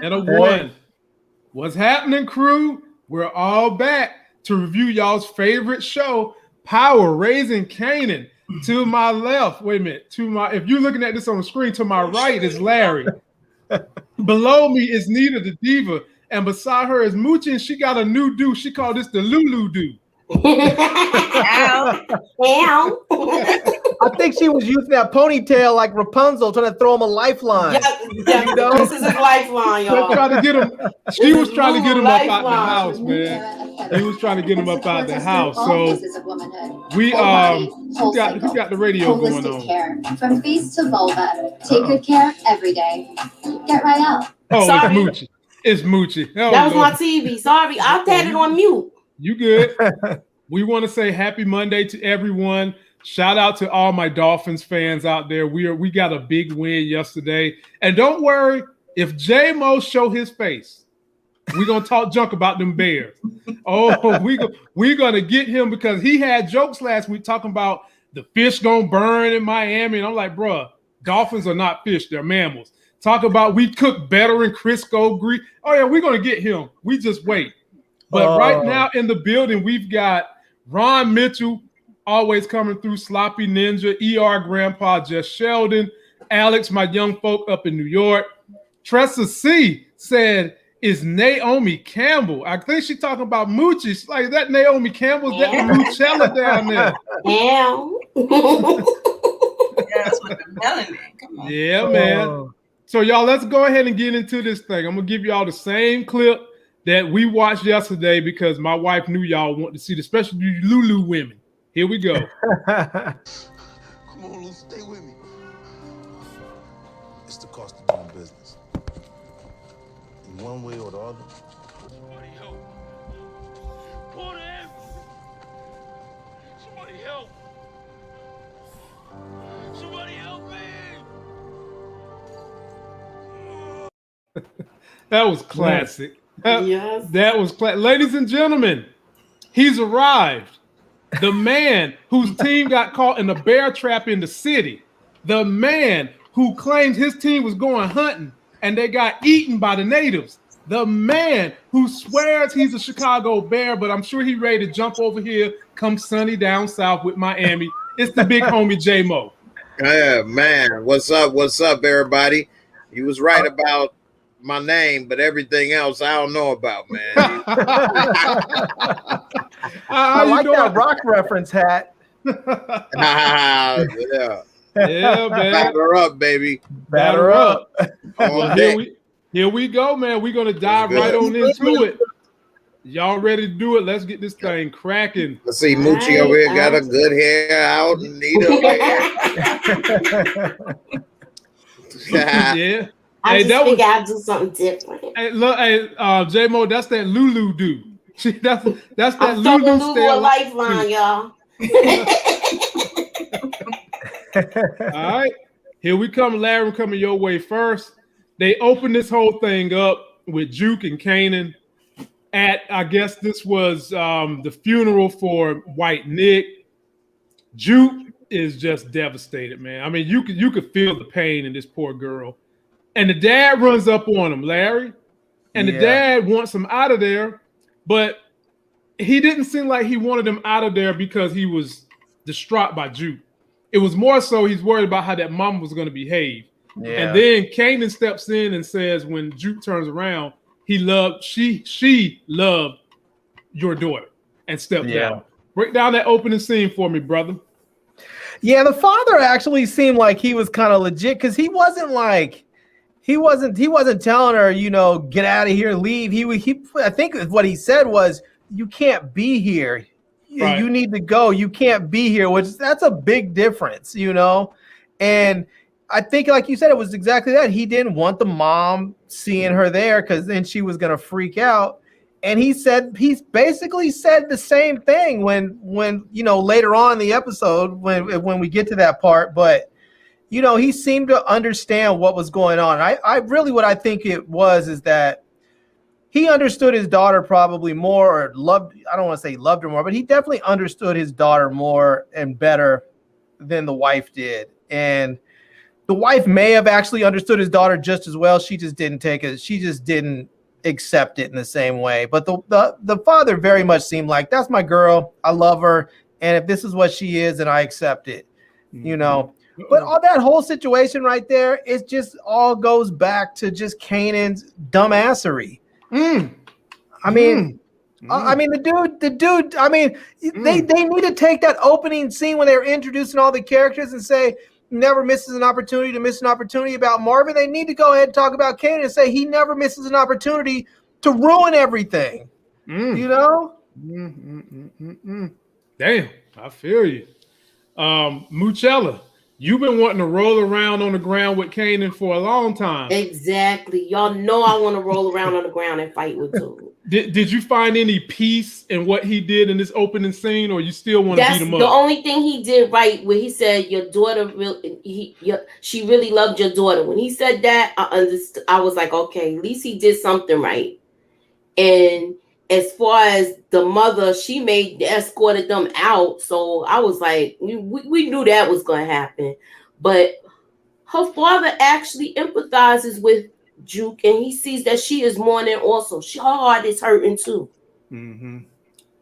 and a 1. What's happening, crew? We're all back to review y'all's favorite show, Power Raising Kanan. To my left, wait a minute. If you're looking at this on the screen, to my right is Larry. Below me is Nita the Diva, and beside her is Moochie, and she got a new do. She called this the Lulu do. I think she was using that ponytail like Rapunzel, trying to throw him a lifeline. Yeah, you know? This is his lifeline, y'all. She was trying to get him up out the house, man. He was trying to get him up out the house. So we who got the radio going on? Care. From face to vulva. Take good care every day. Get right out. Oh, sorry. It's Moochie. That was my TV. Sorry, I had it on mute. You good? We want to say happy Monday to everyone. Shout out to all my Dolphins fans out there. We got a big win yesterday. And don't worry, if J-Mo show his face, we're going to talk junk about them Bears. Oh, we're going to get him because he had jokes last week talking about the fish going to burn in Miami. And I'm like, bruh, Dolphins are not fish. They're mammals. Talk about we cook better in Crisco grease. Oh, yeah, we're going to get him. We just wait. But right now in the building, we've got Ron Mitchell, always coming through, Sloppy Ninja, ER Grandpa, Jess Sheldon, Alex, my young folk up in New York. Tressa C said, is Naomi Campbell. I think she's talking about Moochie. She's like, that Naomi Campbell's that Moochella down there. Yeah. Yes, with the melanin. Come on. Yeah, man. So y'all, let's go ahead and get into this thing. I'm going to give y'all the same clip that we watched yesterday because my wife knew y'all want to see, especially you Lulu women. Here we go. Come on, Lulu, stay with me. It's the cost of doing business. In one way or the other. Somebody help. Pull him. Somebody help. Somebody help me. That was classic. Yes. That was classic. Ladies and gentlemen, he's arrived. The man whose team got caught in a bear trap in the city. The man who claimed his team was going hunting and they got eaten by the natives. The man who swears he's a Chicago Bear, but I'm sure he's ready to jump over here, come sunny down south with Miami. It's the big homie J-Mo. Yeah, man. What's up? What's up, everybody? He was right about my name, but everything else I don't know about, man. I like that rock reference hat. Yeah. Yeah, man. Batter up, baby. Batter up. Well, here we go, man. We're going to dive right on into it. Y'all ready to do it? Let's get this thing cracking. Let's see, Moochie over here got a good hair out and neat over here. Yeah. I just think I'll do something different. Hey, look, J-Mo, that's that Lulu do. That's that Lulu style. Lifeline, y'all. All right, here we come, Larry. We're coming your way first. They opened this whole thing up with Juke and Kanan at, I guess this was the funeral for White Nick. Juke is just devastated, man. I mean, you could feel the pain in this poor girl. And the dad runs up on him, Larry. And the dad wants him out of there, but he didn't seem like he wanted him out of there because he was distraught by Juke. It was more so he's worried about how that mom was going to behave. Yeah. And then Kanan steps in and says when Juke turns around, she loved your daughter and stepped down. Break down that opening scene for me, brother. Yeah, the father actually seemed like he was kind of legit because he wasn't telling her, get out of here, leave. I think what he said was, you can't be here. Right. You need to go. You can't be here, that's a big difference, And I think, like you said, it was exactly that. He didn't want the mom seeing her there because then she was going to freak out. And he's basically said the same thing when later on in the episode when we get to that part. But he seemed to understand what was going on. I really, what I think it was is that he understood his daughter probably more, or loved. I don't want to say loved her more, but he definitely understood his daughter more and better than the wife did. And the wife may have actually understood his daughter just as well. She just didn't take it. She just didn't accept it in the same way. But the father very much seemed like, that's my girl. I love her. And if this is what she is, then I accept it, you know. But all that whole situation right there, it just all goes back to just Kanan's dumbassery. I mean, the dude. I mean, they need to take that opening scene when they're introducing all the characters and say, never misses an opportunity to miss an opportunity about Marvin. They need to go ahead and talk about Kanan and say he never misses an opportunity to ruin everything. You know? Damn, I feel you. Moochella, you've been wanting to roll around on the ground with Kanan for a long time. Exactly. Y'all know I want to roll around on the ground and fight with dude. Did you find any peace in what he did in this opening scene, or you still want to beat him up? The only thing he did right, where he said your daughter she really loved your daughter. When he said that, I understood. I was like, okay, at least he did something right. And as far as the mother, she escorted them out. So I was like, we knew that was going to happen. But her father actually empathizes with Juke, and he sees that she is mourning also. Her heart is hurting too.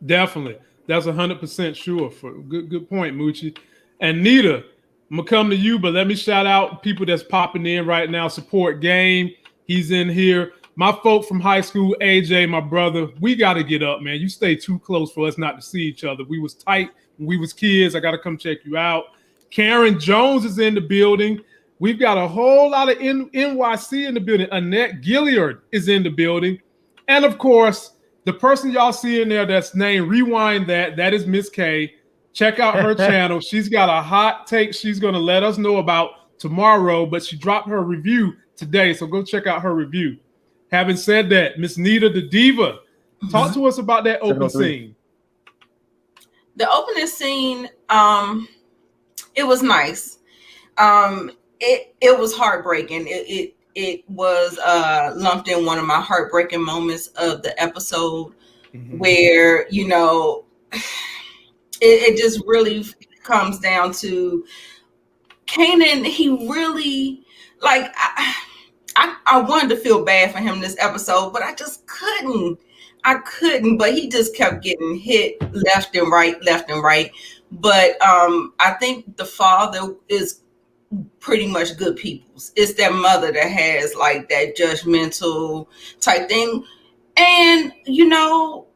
Definitely. That's 100% sure. Good point, Moochie. And Nita, I'm going to come to you, but let me shout out people that's popping in right now. Support Game. He's in here. My folk from high school, AJ, my brother, we got to get up, man. You stay too close for us not to see each other. We was tight when we was kids. I got to come check you out. Karen Jones is in the building. We've got a whole lot of NYC in the building. Annette Gilliard is in the building. And, of course, the person y'all see in there that's named Rewind that is Miss K. Check out her channel. She's got a hot take she's going to let us know about tomorrow, but she dropped her review today, so go check out her review. Having said that, Miss Nita the Diva, talk to us about that opening scene. The opening scene, it was nice. It was heartbreaking. It was lumped in one of my heartbreaking moments of the episode, where, you know, it just really comes down to Kanan. He really, like, I wanted to feel bad for him this episode, but I just couldn't. But he just kept getting hit left and right. But I think the father is pretty much good people's. It's their mother that has like that judgmental type thing. And, you know,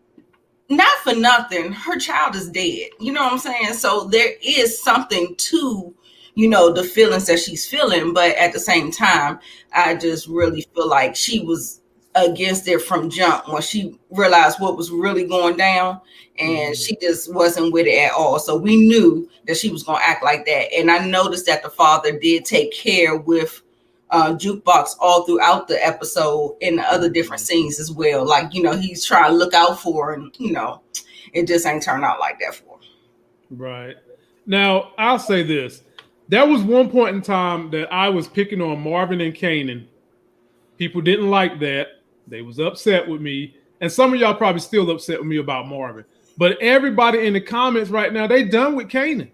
not for nothing, her child is dead. You know what I'm saying? So there is something to, you know, the feelings that she's feeling. But at the same time, I just really feel like she was against it from jump when she realized what was really going down, and she just wasn't with it at all. So we knew that she was going to act like that. And I noticed that the father did take care with Jukebox all throughout the episode in the other different scenes as well. Like, you know, he's trying to look out for her, and, you know, it just ain't turned out like that for her. Right. Now, I'll say this. There was one point in time that I was picking on Marvin and Kanan. People didn't like that. They was upset with me. And some of y'all probably still upset with me about Marvin. But everybody in the comments right now, they done with Kanan.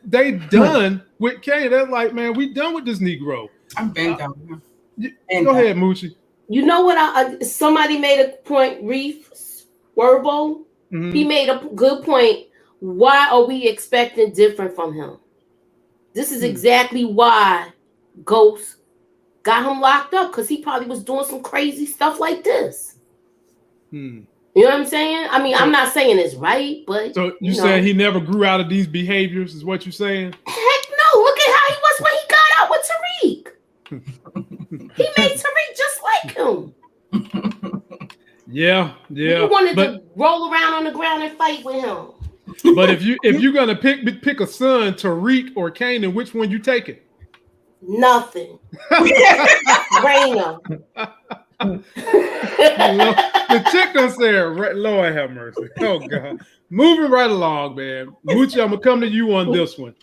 They done with Kanan. They're like, man, we done with this Negro. I'm bent down. Go ahead, Moochie. You know what? Somebody made a point, Reef Werbo. He made a good point. Why are we expecting different from him? This is exactly why Ghost got him locked up, because he probably was doing some crazy stuff like this. You know what I'm saying? I mean, I'm not saying it's right, but so you saying he never grew out of these behaviors, is what you're saying? Heck no! Look at how he was when he got out with Tariq. He made Tariq just like him. Yeah. You wanted to roll around on the ground and fight with him. But if you're gonna pick a son, Tariq or Kanan, which one you taking? Nothing. Raina. The chick done said, Lord have mercy. Oh God. Moving right along, man. Moochie, I'm gonna come to you on this one.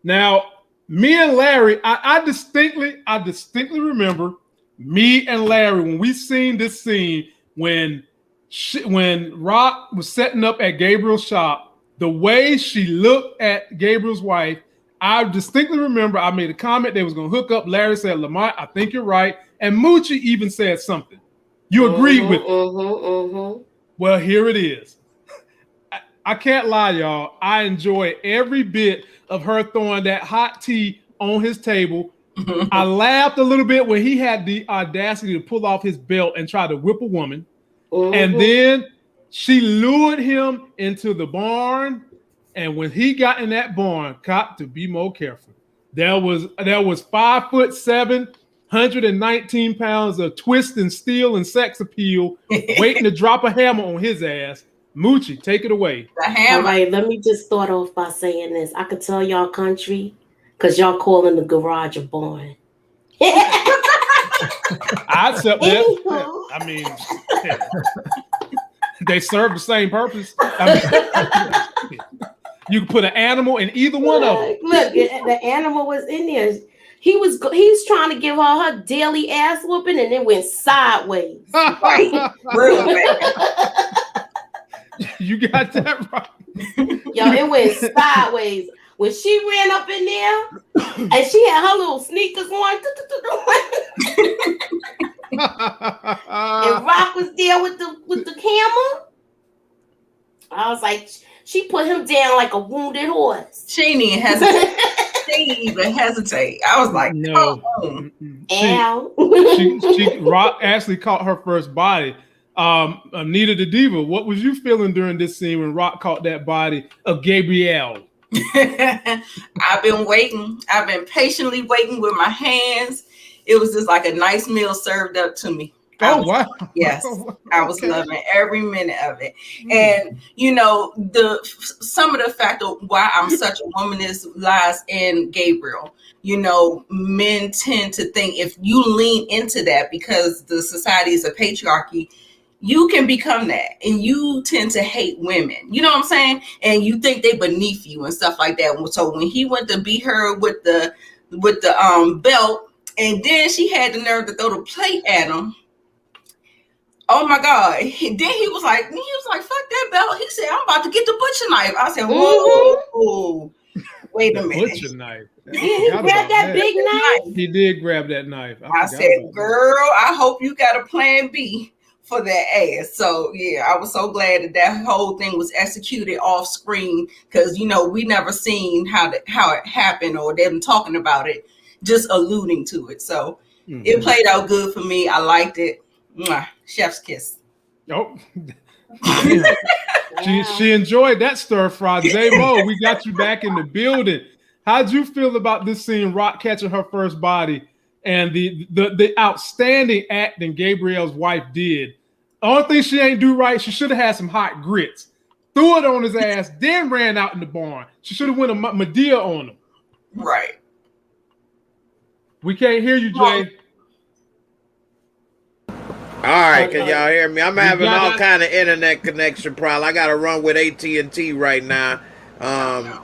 Now, me and Larry, I distinctly remember me and Larry when we seen this scene when Rock was setting up at Gabriel's shop. The way she looked at Gabriel's wife, I distinctly remember I made a comment they was going to hook up. Larry said, Lamont, I think you're right. And Moochie even said something. You agreed with it. Well, here it is. I can't lie, y'all. I enjoy every bit of her throwing that hot tea on his table. I laughed a little bit when he had the audacity to pull off his belt and try to whip a woman. And then she lured him into the barn. And when he got in that barn, cop to be more careful. There was 5'7", 119 pounds of twist and steel and sex appeal waiting to drop a hammer on his ass. Moochie, take it away. All right, let me just start off by saying this. I could tell y'all country because y'all calling the garage a barn. I accept that. I mean, they serve the same purpose. I mean, you can put an animal in either one of them. Look, the animal was in there. He was trying to give her daily ass whooping, and it went sideways. Right? Real bad. You got that right. Yo, it went sideways. When she ran up in there and she had her little sneakers on, and Rock was there with the camera, I was like, she put him down like a wounded horse. She didn't even hesitate. I was like, no. Rock actually caught her first body. Anita the Diva, what was you feeling during this scene when Rock caught that body of Gabrielle? I've been waiting. I've been patiently waiting with my hands. It was just like a nice meal served up to me. Wow. Yes. I was loving every minute of it. And you know, some of the factor why I'm such a womanist lies in Gabriel. You know, men tend to think if you lean into that because the society is a patriarchy, you can become that, and you tend to hate women. You know what I'm saying? And you think they beneath you and stuff like that. So when he went to beat her with the belt, and then she had the nerve to throw the plate at him. Oh my God! Then he was like, "Fuck that belt." He said, "I'm about to get the butcher knife." I said, "Whoa, wait a minute." Butcher knife. He grabbed that big knife. He did grab that knife. I said, "Girl, I hope you got a plan B for that ass." So yeah, I was so glad that whole thing was executed off screen because you know we never seen how it happened or them talking about it, just alluding to it. So it played out good for me. I liked it. Mwah. Chef's kiss. Oh, she enjoyed that stir fry. J-Mo, we got you back in the building. How'd you feel about this scene, Rock catching her first body, and the outstanding acting Gabrielle's wife did? The only thing she ain't do right, she should have had some hot grits. Threw it on his ass, then ran out in the barn. She should have went a Medea on him. Right. We can't hear you, Jay. All right, can y'all hear me? I'm having all kind of internet connection problem. I got to run with AT&T right now. I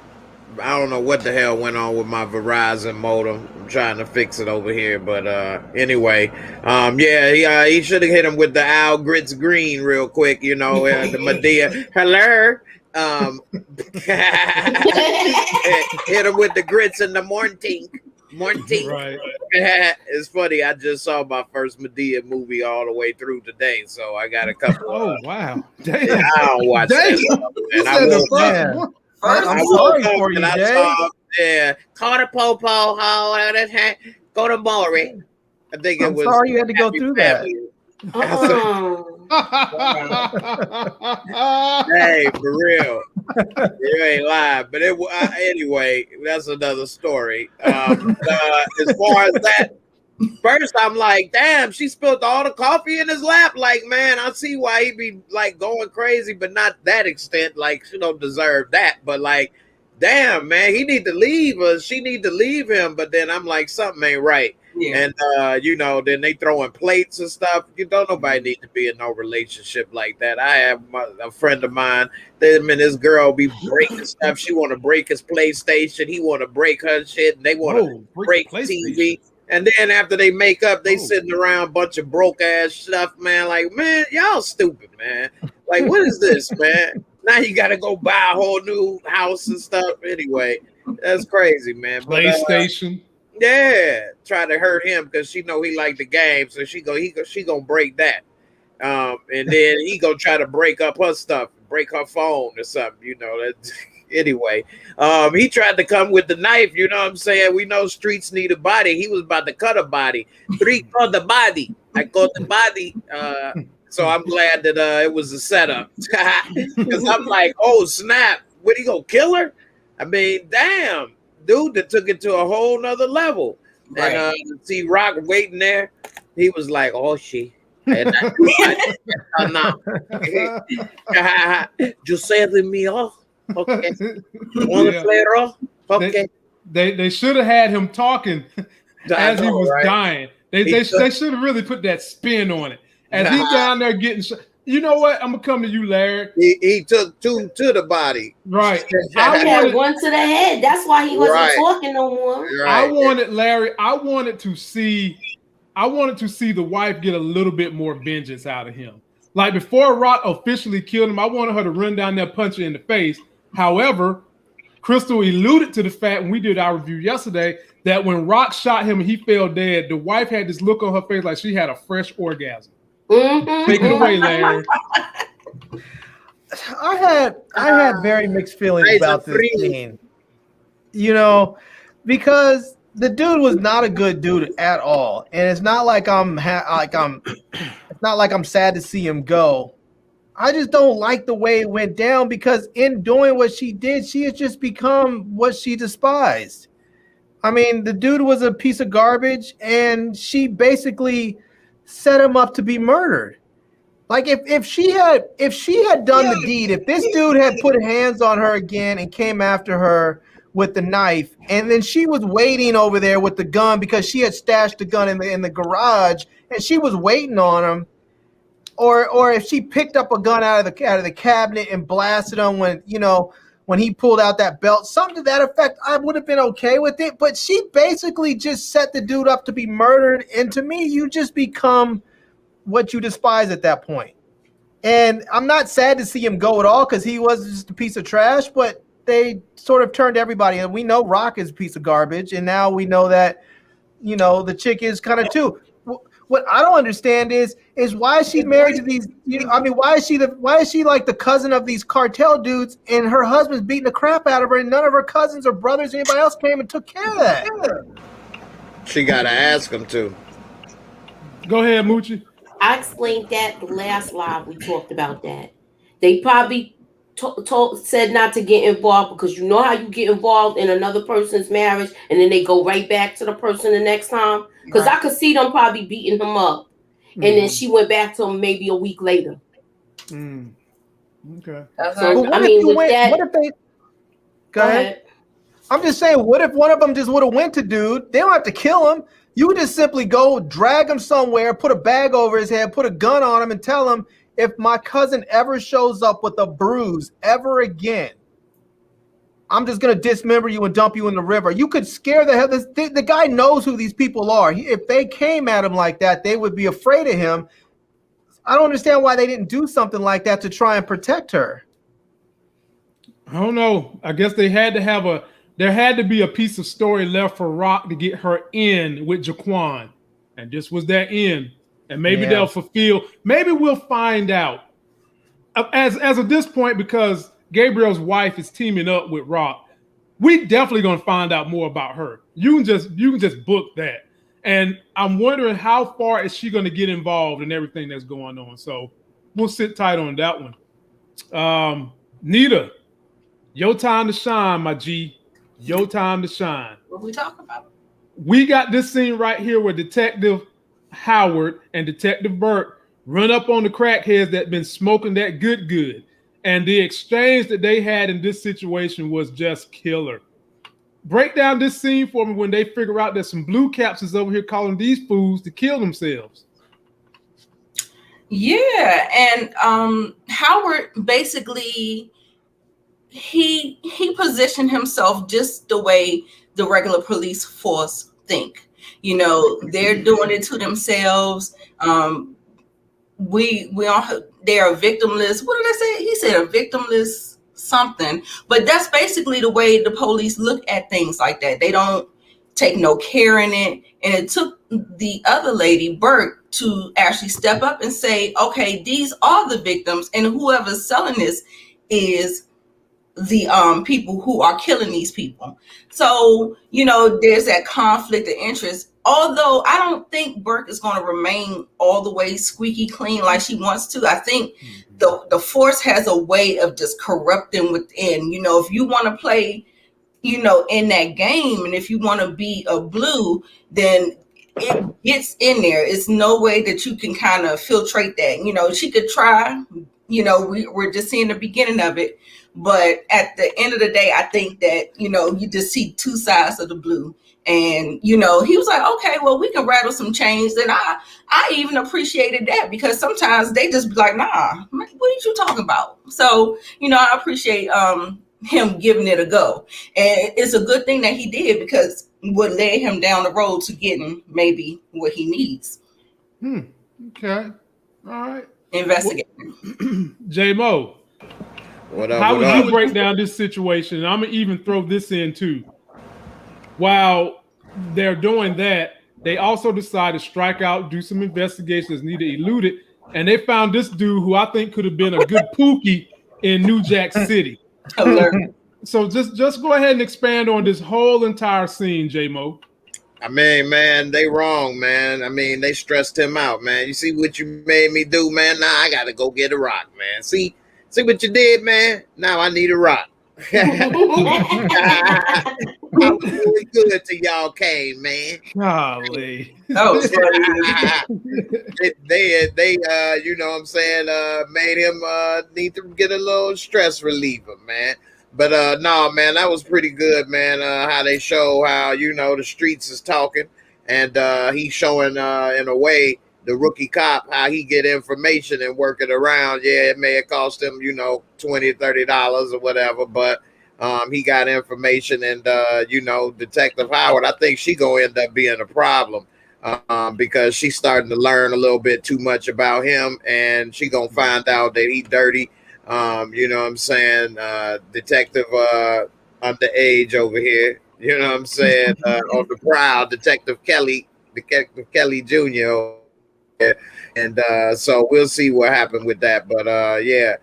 don't know what the hell went on with my Verizon modem. I'm trying to fix it over here, but anyway, yeah, he should have hit him with the Al Grits Green real quick, you know, the Medea. Hello. Hit him with the grits in the morning. Right. It's funny. I just saw my first Medea movie all the way through today, so I got a couple. Oh wow! Damn. Yeah, I don't watch that. And I I'm sorry for you, Jay. Yeah, call the popo. Go to Maury. I think it was. Sorry you had to go through that. Hey, for real, you ain't lying. But anyway, that's another story. As far as that, first I'm like, damn, she spilled all the coffee in his lap. Like, man, I see why he be like going crazy, but not that extent. Like, she don't deserve that. But like, damn, man, he need to leave or she need to leave him. But then I'm like, something ain't right. Yeah. And you know, then they throwing plates and stuff. You don't nobody need to be in no relationship like that. I have a friend of mine. Them and this girl be breaking stuff. She want to break his PlayStation. He want to break her shit, and they want to break TV. And then after they make up, they sitting around bunch of broke ass stuff, man. Like, man, y'all stupid, man. Like, what is this, man? Now you got to go buy a whole new house and stuff. Anyway, that's crazy, man. But PlayStation. yeah, try to hurt him because she know he like the game, so she gonna break that. And then he gonna try to break up her stuff, break her phone or something. You know that. Anyway, he tried to come with the knife. You know what I'm saying? We know streets need a body. He was about to cut a body. 3 for the body. I caught the body. So I'm glad that it was a setup. Because I'm like, oh snap! What, he gonna kill her? I mean, damn, dude, that took it to a whole nother level. Right. And see Rock waiting there. He was like, oh shit. And no. Just setting me off. Okay. Want to play it off? Okay. They should have had him talking as he was dying. They should have really put that spin on it. As he's down there getting shot. You know what? I'm gonna come to you, Larry. He took 2 to the body. Right. I wanted 1 to the head. That's why he wasn't talking no more. Right. I wanted Larry. I wanted to see the wife get a little bit more vengeance out of him. Like before Rock officially killed him, I wanted her to run down there, punch her in the face. However, Crystal alluded to the fact when we did our review yesterday that when Rock shot him and he fell dead, the wife had this look on her face like she had a fresh orgasm. Take it away, Larry. I had very mixed feelings about this scene. You know, because the dude was not a good dude at all, and it's not like it's not like I'm sad to see him go. I just don't like the way it went down because in doing what she did, she has just become what she despised. I mean, the dude was a piece of garbage, and she basically set him up to be murdered. Like if she had done the deed, if this dude had put hands on her again and came after her with the knife, and then she was waiting over there with the gun because she had stashed the gun in the garage and she was waiting on him, or if she picked up a gun out of the cabinet and blasted him when he pulled out that belt, something to that effect, I would have been okay with it. But she basically just set the dude up to be murdered, and to me, you just become what you despise at that point. And I'm not sad to see him go at all because he was just a piece of trash, but they sort of turned everybody. And we know Rock is a piece of garbage, and now we know that, the chick is kind of too. What I don't understand is why is she married to these? Why is she like the cousin of these cartel dudes, and her husband's beating the crap out of her, and none of her cousins or brothers, or anybody else came and took care of that? She gotta ask him to. Go ahead, Moochie. I explained that the last live we talked about that. They probably said not to get involved because you know how you get involved in another person's marriage and then they go right back to the person the next time. Because I could see them probably beating him up, and then she went back to him maybe a week later. Okay. So I mean, what if they? Go ahead. I'm just saying, what if one of them just would have went to dude? They don't have to kill him. You would just simply go drag him somewhere, put a bag over his head, put a gun on him, and tell him, if my cousin ever shows up with a bruise ever again, I'm just going to dismember you and dump you in the river. You could scare the hell. The guy knows who these people are. If they came at him like that, they would be afraid of him. I don't understand why they didn't do something like that to try and protect her. I don't know. I guess there had to be a piece of story left for Rock to get her in with Jaquan. And this was that end. And maybe they'll fulfill. Maybe we'll find out. As of this point, because Gabriel's wife is teaming up with Rock, we definitely gonna find out more about her. You can just book that. And I'm wondering how far is she gonna get involved in everything that's going on. So we'll sit tight on that one. Nita, your time to shine, my G. Your time to shine. What we talking about? We got this scene right here where Detective Howard and Detective Burke run up on the crackheads that been smoking that good. And the exchange that they had in this situation was just killer. Break down this scene for me when they figure out that some blue caps is over here calling these fools to kill themselves. Yeah, and Howard basically he positioned himself just the way the regular police force think. They're doing it to themselves. they are victimless. What did I say? He said a victimless something. But that's basically the way the police look at things like that. They don't take no care in it. And it took the other lady, Burke, to actually step up and say, okay, these are the victims, and whoever's selling this is the people who are killing these people. So, there's that conflict of interest. Although I don't think Burke is going to remain all the way squeaky clean like she wants to. I think the force has a way of just corrupting within. If you want to play, in that game, and if you want to be a blue, then it gets in there. It's no way that you can kind of filtrate that. She could try. We're just seeing the beginning of it. But at the end of the day, I think that, you just see two sides of the blue. And, he was like, okay, well, we can rattle some chains. And I even appreciated that, because sometimes they just be like, nah, what are you talking about? So, I appreciate him giving it a go. And it's a good thing that he did, because it would led him down the road to getting maybe what he needs. Okay. All right. Investigating. J-Mo. How would you break down this situation? And I'm going to even throw this in too. While they're doing that, they also decided to strike out, do some investigations, need to elude it. And they found this dude who I think could have been a good Pookie in New Jack City. So just go ahead and expand on this whole entire scene, J-Mo. I mean, man, they wrong, man. I mean, they stressed him out, man. You see what you made me do, man? Now I got to go get a rock, man. See what you did, man? Now I need a rock. I was really good till y'all came, man. Golly. They you know what I'm saying, made him need to get a little stress reliever, man. But no, man, that was pretty good, man. How they show how, the streets is talking, and he's showing in a way, the rookie cop, how he get information and work it around. Yeah, it may have cost him, $20, $30 or whatever, but he got information, and Detective Howard, I think she gonna end up being a problem because she's starting to learn a little bit too much about him, and she gonna find out that he dirty. You know what I'm saying? Detective underage over here. You know what I'm saying? On the prowl, Detective Kelly Jr. And so we'll see what happened with that. But yeah,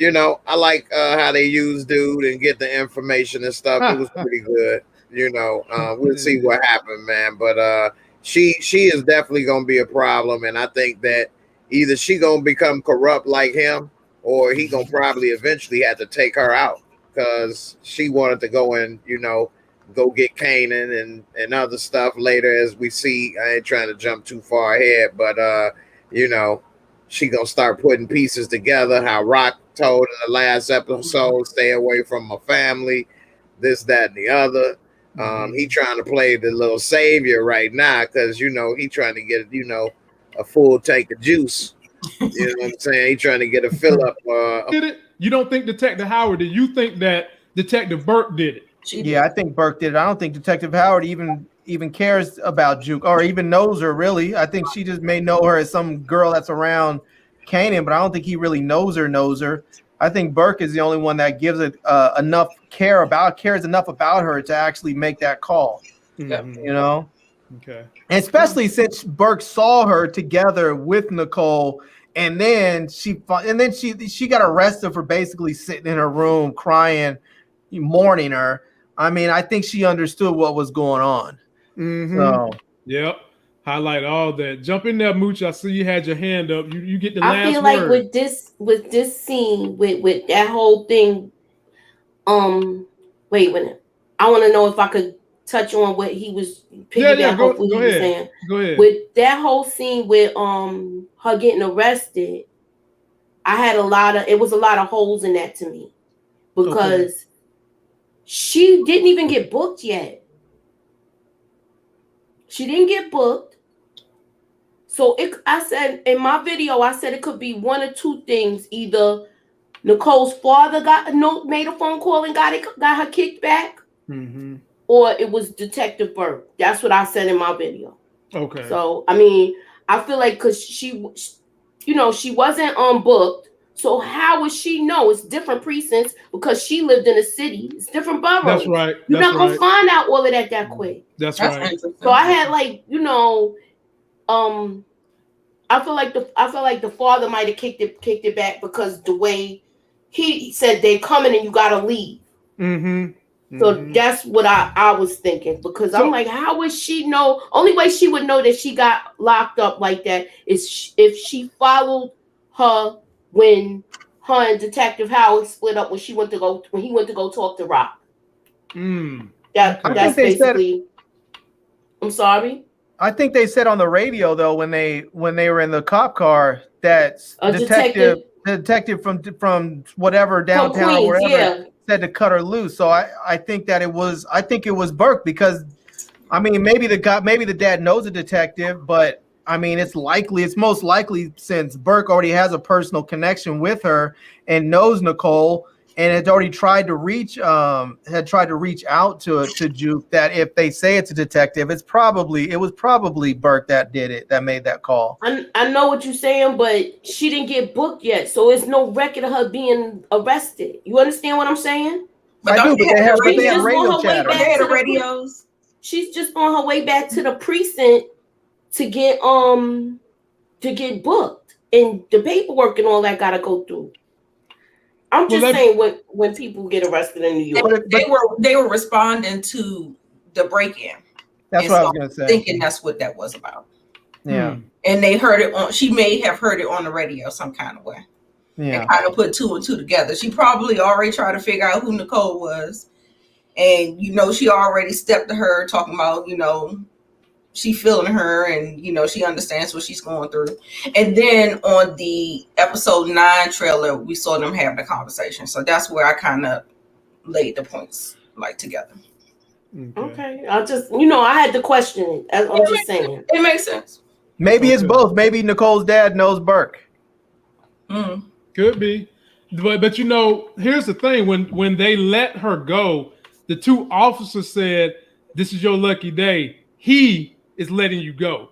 I like how they use dude and get the information and stuff. It was pretty good. We'll see what happened, man. But she is definitely gonna be a problem, and I think that either she gonna become corrupt like him, or he gonna probably eventually have to take her out, because she wanted to go and go get Kanan and other stuff later, as we see. I ain't trying to jump too far ahead, but she gonna start putting pieces together. How Rock told in the last episode, stay away from my family, this, that, and the other. He trying to play the little savior right now, because he trying to get a full tank of juice. You know what I'm saying? He trying to get a fill up. Did it? You don't think Detective Howard did? You think that Detective Burke did it? Yeah, I think Burke did it. I don't think Detective Howard even cares about Juke or even knows her, really. I think she just may know her as some girl that's around Kanan, but I don't think he really knows her. I think Burke is the only one that gives it cares enough about her to actually make that call. Okay. And especially since Burke saw her together with Nicole, and then she got arrested for basically sitting in her room crying, mourning her. I mean, I think she understood what was going on. So, yep. Highlight all that. Jump in there, Mooch. I see you had your hand up. You get the last word. I feel like with this scene, with that whole thing, wait a minute. I want to know if I could touch on what he was piggybacking off what he was saying. Go ahead. With that whole scene with her getting arrested, it was a lot of holes in that to me, because she didn't even get booked yet. She didn't get booked. So I said in my video, it could be one or two things. Either Nicole's father made a phone call and got her kicked back, or it was Detective Burke. That's what I said in my video. Okay. So I mean, I feel like because she wasn't booked. So how would she know? It's different precincts because she lived in a city. It's different boroughs. That's right. You're not gonna find out all of that quick. That's right. Interesting. So I had I feel like the father might have kicked it back because the way he said they're coming and you gotta leave. So that's what I was thinking, because I'm like, how would she know? Only way she would know that she got locked up like that is if she followed her when her and Detective Howard split up when he went to go talk to Rock. That's basically. I'm sorry. I think they said on the radio though when they were in the cop car that detective from whatever downtown or wherever said to cut her loose. So I think it was Burke, because I mean maybe the dad knows a detective, but I mean it's most likely since Burke already has a personal connection with her and knows Nicole and had already tried to reach out to Juke, that if they say it's a detective, it was probably Burke that did it, that made that call. I know what you're saying, but she didn't get booked yet, so it's no record of her being arrested. You understand what I'm saying? But I do, but they have radio chatter. They had the radios. She's just on her way back to the precinct to get booked, and the paperwork and all that gotta go through. I'm just saying when people get arrested in New York, they were responding to the break-in. That's what I was gonna say. Thinking that's what that was about. Yeah. And they heard it she may have heard it on the radio some kind of way. Yeah. And kind of put two and two together. She probably already tried to figure out who Nicole was. And she already stepped to her talking about, she feeling her and she understands what she's going through. And then on the episode 9 trailer, we saw them have the conversation. So that's where I kind of laid the points together. Okay. I just I had to question it. I'm just saying. It makes sense. Maybe it's both. Maybe Nicole's dad knows Burke. Could be. But here's the thing. When they let her go, the 2 officers said, "This is your lucky day. He is letting you go."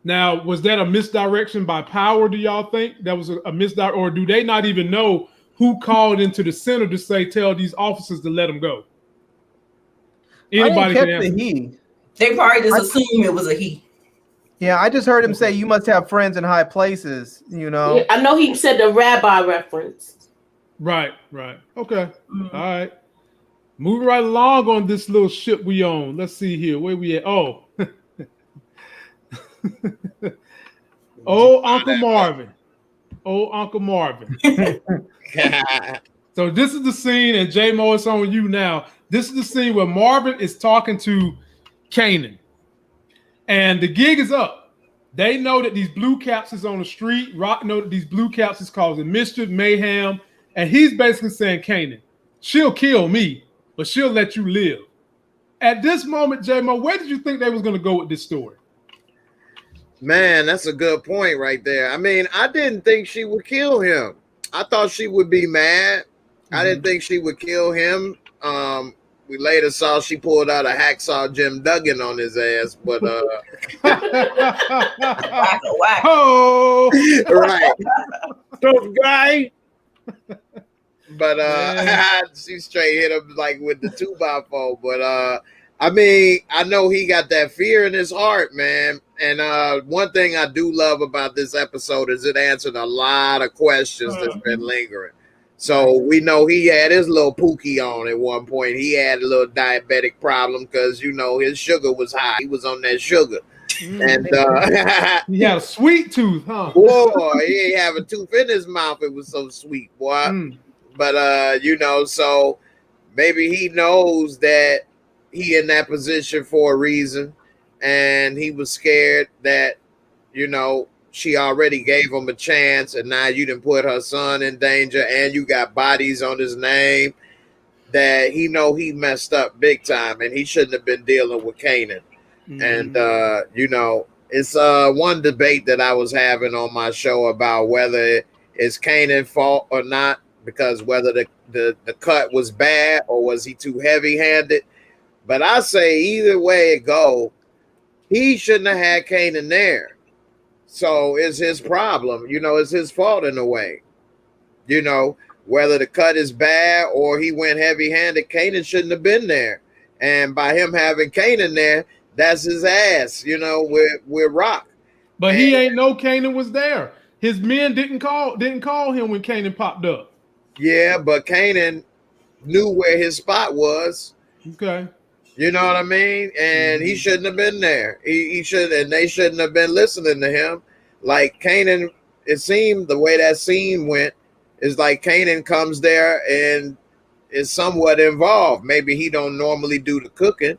Now, was that a misdirection by power, do y'all think? That was a misdirect, or do they not even know who called into the center to tell these officers to let him go? Anybody can answer. They probably just assumed it was a he. Yeah, I just heard him say you must have friends in high places, Yeah, I know he said the rabbi reference. Right. Okay. All right. Moving right along on this little ship we own. Let's see here. Where we at? Oh. Uncle Marvin. Uncle Marvin. So this is the scene, and J-Mo, it's on you now. This is the scene where Marvin is talking to Kanan. And the gig is up. They know that these blue caps is on the street. Rock know that these blue caps is causing mischief, mayhem. And he's basically saying, Kanan, she'll kill me, but she'll let you live. At this moment, J-Mo, where did you think they was going to go with this story? Man, that's a good point right there. I mean, I didn't think she would kill him. I thought she would be mad. I didn't think she would kill him. We later saw she pulled out a hacksaw Jim Duggan on his ass, but oh, right, tough guy. But she straight hit him with the 2x4. But I mean, I know he got that fear in his heart, man. And one thing I do love about this episode is it answered a lot of questions that's been lingering. So we know he had his little pookie on at one point. He had a little diabetic problem because, his sugar was high. He was on that sugar. And he had a sweet tooth, huh? Boy, he ain't have a tooth in his mouth. It was so sweet, boy. But, so maybe he knows that he in that position for a reason. And he was scared that, she already gave him a chance, and now you done put her son in danger, and you got bodies on his name, that he messed up big time, and he shouldn't have been dealing with Kanan. And it's one debate that I was having on my show about whether it's Kanan's fault or not, because whether the cut was bad or was he too heavy-handed. But I say either way it go, he shouldn't have had Kanan there. So it's his problem. It's his fault in a way. Whether the cut is bad or he went heavy-handed, Kanan shouldn't have been there. And by him having Kanan there, that's his ass, with Rock. But he ain't know Kanan was there. His men didn't call him when Kanan popped up. Yeah, but Kanan knew where his spot was. Okay. You know what I mean? And he shouldn't have been there. He should, and they shouldn't have been listening to him. Like Kanan, it seemed the way that scene went is like Kanan comes there and is somewhat involved. Maybe he don't normally do the cooking,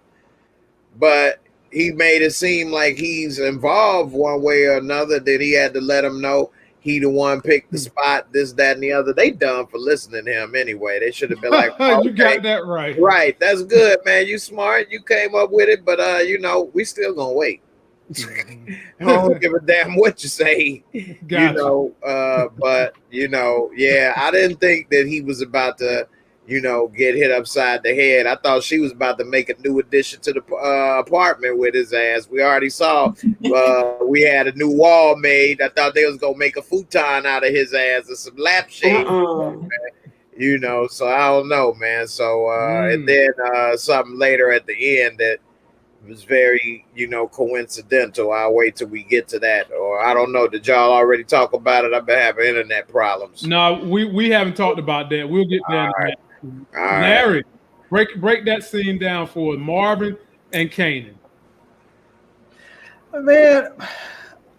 but he made it seem like he's involved one way or another. That he had to let him know he the one picked the spot, this, that, and the other. They done for listening to him anyway. They should have been like, okay, you got that right. Right, that's good, man. You smart. You came up with it, but we still gonna wait. I don't give a damn what you say. Gotcha. But yeah, I didn't think that he was about to, get hit upside the head. I thought she was about to make a new addition to the apartment with his ass. We already saw we had a new wall made. I thought they was gonna make a futon out of his ass and some lampshades. So I don't know, man. So and then something later at the end that was very, coincidental. I'll wait till we get to that. Or I don't know. Did y'all already talk about it? I've been having internet problems. No, we haven't talked about that. We'll get there. All right. Larry, break that scene down for Marvin and Kanan. Man,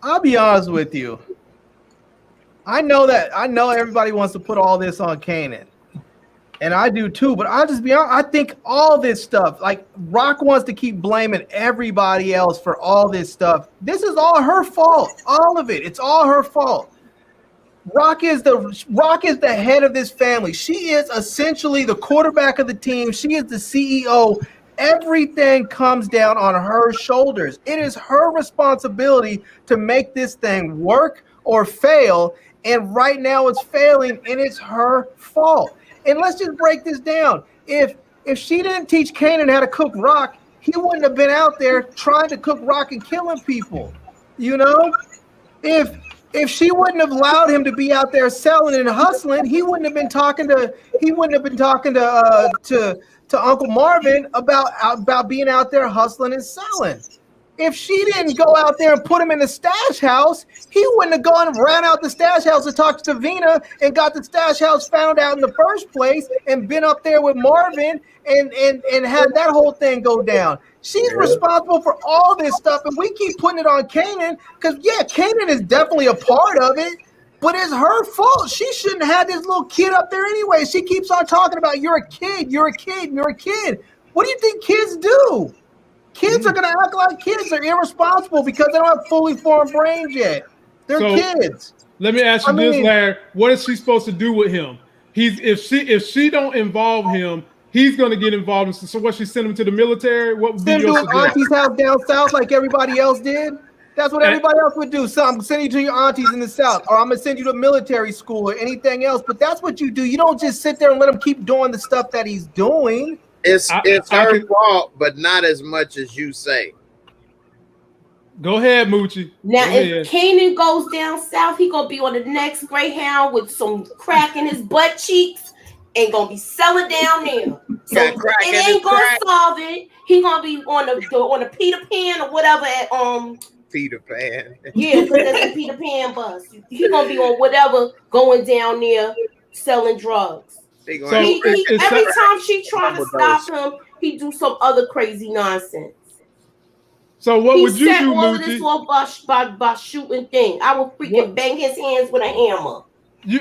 I'll be honest with you. I know everybody wants to put all this on Kanan. And I do too, but I'll just be honest. I think all this stuff, like Rock wants to keep blaming everybody else for all this stuff. This is all her fault. All of it. It's all her fault. Rock is the head of this family. She is essentially the quarterback of the team. She is the CEO. Everything comes down on her shoulders. It is her responsibility to make this thing work or fail. And right now it's failing, and it's her fault. And let's just break this down. If she didn't teach Kanan how to cook Rock, he wouldn't have been out there trying to cook Rock and killing people. If she wouldn't have allowed him to be out there selling and hustling, he wouldn't have been talking to Uncle Marvin about being out there hustling and selling. If she didn't go out there and put him in the stash house, he wouldn't have gone and ran out the stash house and talked to Davina and got the stash house found out in the first place and been up there with Marvin and had that whole thing go down. She's responsible for all this stuff, and we keep putting it on Kanan because, yeah, Kanan is definitely a part of it, but it's her fault. She shouldn't have had this little kid up there anyway. She keeps on talking about you're a kid, you're a kid, you're a kid. What do you think kids do? Kids are going to act like kids. They're irresponsible because they don't have fully formed brains yet. They're kids. Let me ask you this, Larry. What is she supposed to do with him? If she don't involve him, he's going to get involved. So what, she send him to the military? What would be your suggestion? Send him to auntie's house down south like everybody else did? That's what everybody else would do. So I'm sending you to your aunties in the south, or I'm going to send you to military school or anything else. But that's what you do. You don't just sit there and let him keep doing the stuff that he's doing. It's her fault, but not as much as you say. Go ahead, Moochie. Now, if Kanan goes down south, he gonna be on the next Greyhound with some crack in his butt cheeks and gonna be selling down there. So it ain't gonna solve it. He gonna be on the Peter Pan or whatever at Peter Pan. Yeah, because that's the Peter Pan bus. He gonna be on whatever going down there selling drugs. Every time she trying to stop him, he do some other crazy nonsense. So what would you do, all this by shooting thing? I would freaking bang his hands with a hammer. You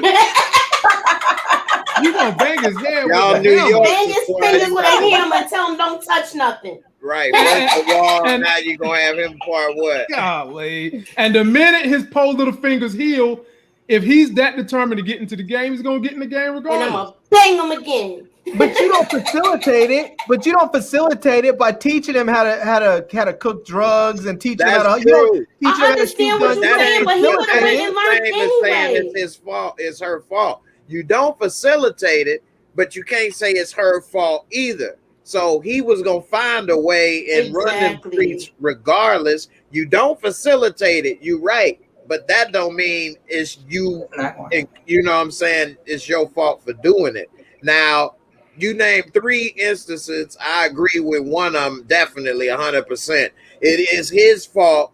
gonna bang his hand with a hammer? Bang his fingers with a hammer and tell him don't touch nothing. Right, the wall. And now you're gonna have him part what? Golly. And the minute his poor little fingers heal, if he's that determined to get into the game, he's gonna get in the game regardless. And I'm gonna bang him again. But you don't facilitate it. But you don't facilitate it by teaching him how to cook drugs and teach him how to. I understand what you're saying, but he would have went and learned anyway. It's his fault. It's her fault. You don't facilitate it, but you can't say it's her fault either. So he was gonna find a way and run the streets regardless. You don't facilitate it. You're right. but that don't mean it's you. Not going. You know what I'm saying? It's your fault for doing it. Now, you named 3 instances. I agree with one of them, definitely 100%. It is his fault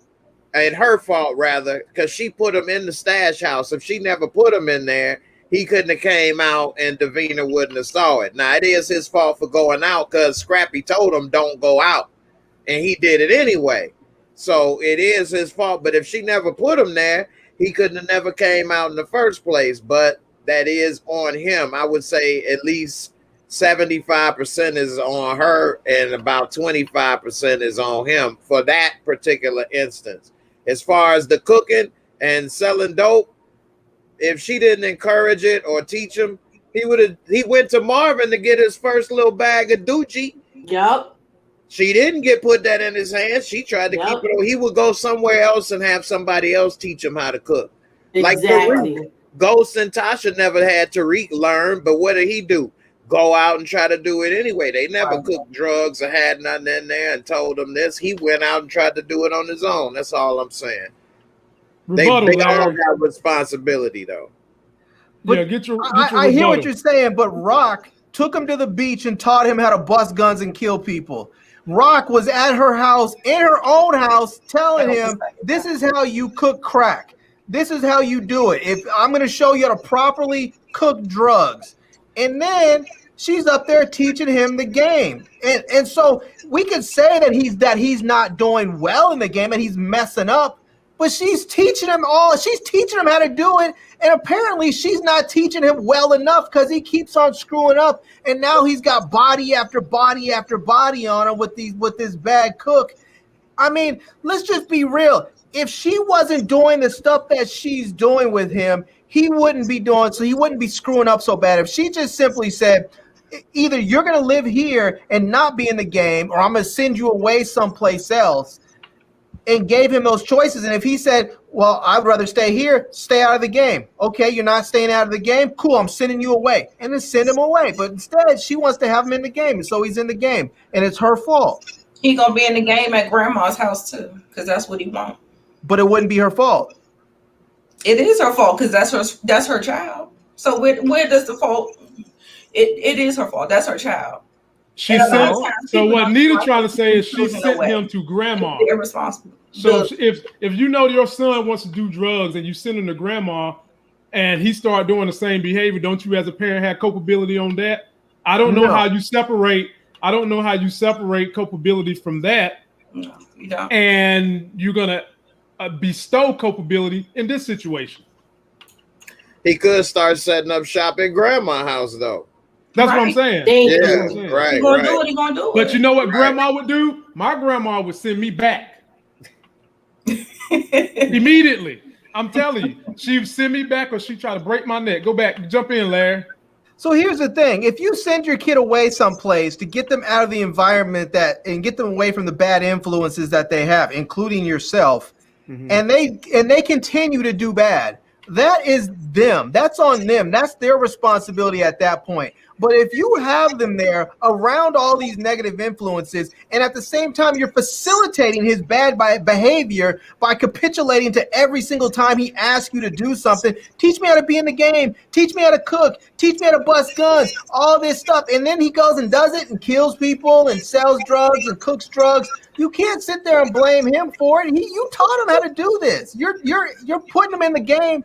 and her fault rather, because she put him in the stash house. If she never put him in there, he couldn't have came out and Davina wouldn't have saw it. Now, it is his fault for going out because Scrappy told him don't go out, and he did it anyway. So it is his fault. But if she never put him there, he couldn't have never came out in the first place. But that is on him. I would say at least 75% is on her and about 25% is on him for that particular instance. As far as the cooking and selling dope, if she didn't encourage it or teach him, he went to Marvin to get his first little bag of doochie. Yep. She didn't get put that in his hands. She tried to keep it. He would go somewhere else and have somebody else teach him how to cook. Exactly. Like Ghost and Tasha never had Tariq learn, but what did he do? Go out and try to do it anyway. They never cooked drugs or had nothing in there and told him this. He went out and tried to do it on his own. That's all I'm saying. They all have responsibility, though. But yeah, get your I hear what you're saying, but Rock took him to the beach and taught him how to bust guns and kill people. Rock was at her house, in her own house, telling him, this is how you cook crack. This is how you do it. If I'm going to show you how to properly cook drugs. And then she's up there teaching him the game. And so we could say that he's not doing well in the game and he's messing up, but she's teaching him she's teaching him how to do it. And apparently she's not teaching him well enough because he keeps on screwing up. And now he's got body after body after body on him with this bad cook. I mean, let's just be real. If she wasn't doing the stuff that she's doing with him, he wouldn't be screwing up so bad. If she just simply said, either you're going to live here and not be in the game, or I'm going to send you away someplace else, and gave him those choices. And if he said, well, I'd rather stay here, stay out of the game. Okay, you're not staying out of the game? Cool, I'm sending you away. And then send him away. But instead, she wants to have him in the game, and so he's in the game. And it's her fault. He going to be in the game at grandma's house, too, because that's what he wants. But it wouldn't be her fault. It is her fault because that's her child. So where does the fault? It is her fault. That's her child. So what Nita trying to say is she sent him to grandma. Irresponsible. So if you know your son wants to do drugs and you send him to grandma and he start doing the same behavior, don't you as a parent have culpability on that? I don't know how you separate. I don't know how you separate culpability from that. No, you don't. And you're gonna bestow culpability in this situation. He could start setting up shop at grandma's house, though. That's what I'm saying. Yeah, right. He's gonna do it. He's gonna do it. But you know what grandma would do? My grandma would send me back immediately. I'm telling you, she would send me back, or she try to break my neck. Go back, jump in, Larry. So here's the thing: if you send your kid away someplace to get them out of the environment and get them away from the bad influences that they have, including yourself, and they continue to do bad, that is them. That's on them. That's their responsibility at that point. But if you have them there around all these negative influences, and at the same time you're facilitating his bad behavior by capitulating to every single time he asks you to do something, teach me how to be in the game, teach me how to cook, teach me how to bust guns, all this stuff, and then he goes and does it and kills people and sells drugs and cooks drugs. You can't sit there and blame him for it. You taught him how to do this. You're putting him in the game.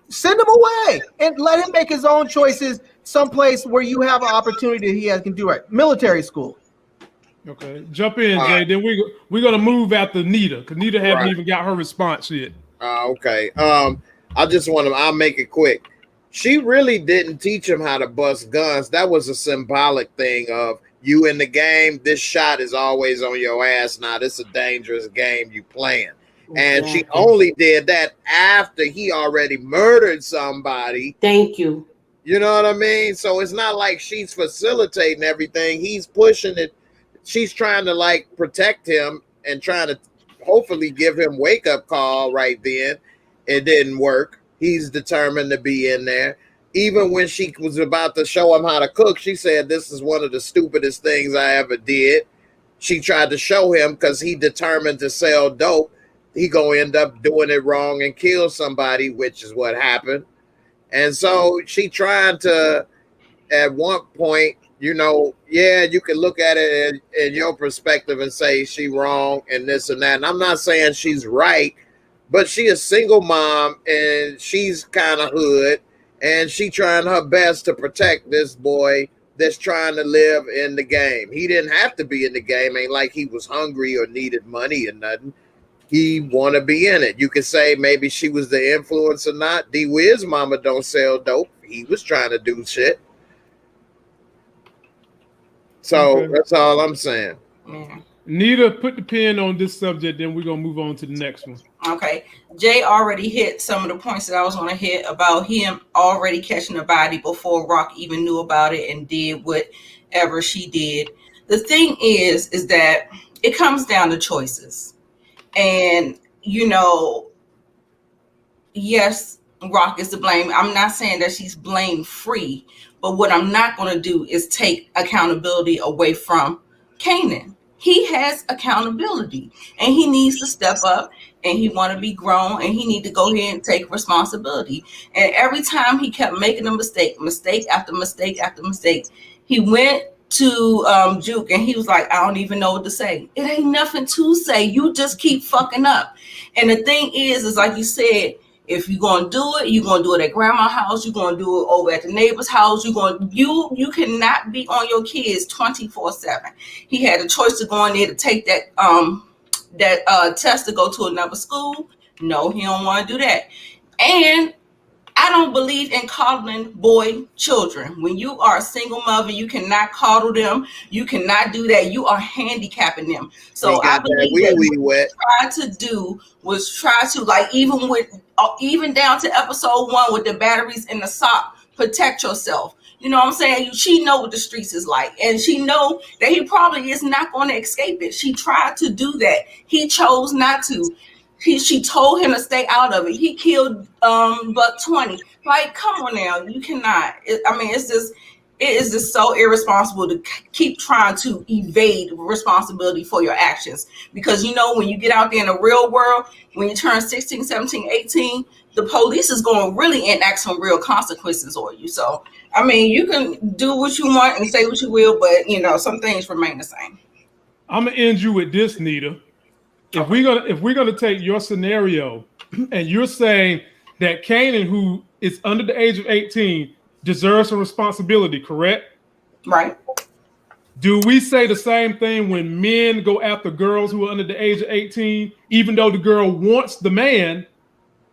Send him away and let him make his own choices someplace where you have an opportunity he can do right. Military school. Okay, jump in, Jay. Then we're gonna move after Nita because Nita haven't even got her response yet. Okay. I'll make it quick. She really didn't teach him how to bust guns. That was a symbolic thing of you in the game. This shot is always on your ass now. This is a dangerous game you playing. And she only did that after he already murdered somebody. Thank you. You know what I mean? So it's not like she's facilitating everything. He's pushing it. She's trying to like protect him and trying to hopefully give him wake-up call right then. It didn't work. He's determined to be in there. Even when she was about to show him how to cook, she said, this is one of the stupidest things I ever did. She tried to show him because he determined to sell dope. he gonna end up doing it wrong and kill somebody, which is what happened. And so she trying to, at one point, you know, yeah, you can look at it in your perspective and say she wrong and this and that. And I'm not saying she's right, but she a single mom and she's kind of hood, and she trying her best to protect this boy that's trying to live in the game. He didn't have to be in the game. Ain't like he was hungry or needed money or nothing. He want to be in it. You could say maybe she was the influence or not. D-Wiz mama don't sell dope. He was trying to do shit. So that's all I'm saying. Yeah. Nita, put the pin on this subject, then we're going to move on to the next one. Okay. Jay already hit some of the points that I was going to hit about him already catching the body before Rock even knew about it and did whatever she did. The thing is that it comes down to choices. And, you know, yes, Rock is to blame. I'm not saying that she's blame free, but what I'm not going to do is take accountability away from Kanan. He has accountability and he needs to step up, and he want to be grown, and he need to go ahead and take responsibility. And every time he kept making a mistake after mistake after mistake, he went to Juke and he was like, I don't even know what to say. It ain't nothing to say. You just keep fucking up. And the thing is like you said, if you're gonna do it, you're gonna do it at grandma's house, you're gonna do it over at the neighbor's house, you cannot be on your kids 24/7. He had a choice to go in there to take that test to go to another school. No, he don't want to do that. And I don't believe in coddling boy children. When you are a single mother, you cannot coddle them. You cannot do that. You are handicapping them. So I believe that what you tried to do was try to, like, even down to episode 1 with the batteries in the sock, protect yourself. You know what I'm saying? She know what the streets is like, and she know that he probably is not going to escape it. She tried to do that. He chose not to. She told him to stay out of it. He killed Buck 20. Like, come on now, you cannot. It is just so irresponsible to keep trying to evade responsibility for your actions. Because, you know, when you get out there in the real world, when you turn 16, 17, 18, the police is going to really enact some real consequences on you. So, I mean, you can do what you want and say what you will, but, you know, some things remain the same. I'm going to end you with this, Nita. If we're gonna take your scenario, and you're saying that Kanan, who is under the age of 18, deserves some responsibility, correct? Right. Do we say the same thing when men go after girls who are under the age of 18, even though the girl wants the man?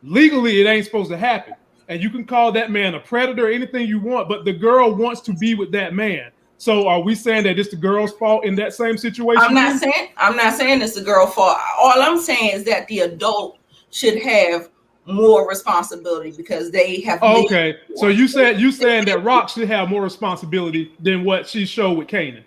Legally, it ain't supposed to happen, and you can call that man a predator, anything you want, but the girl wants to be with that man. So are we saying that it's the girl's fault in that same situation? I'm not saying it's the girl's fault. All I'm saying is that the adult should have more responsibility because they have. Okay, so you saying that Rock should have more responsibility than what she showed with Kanan.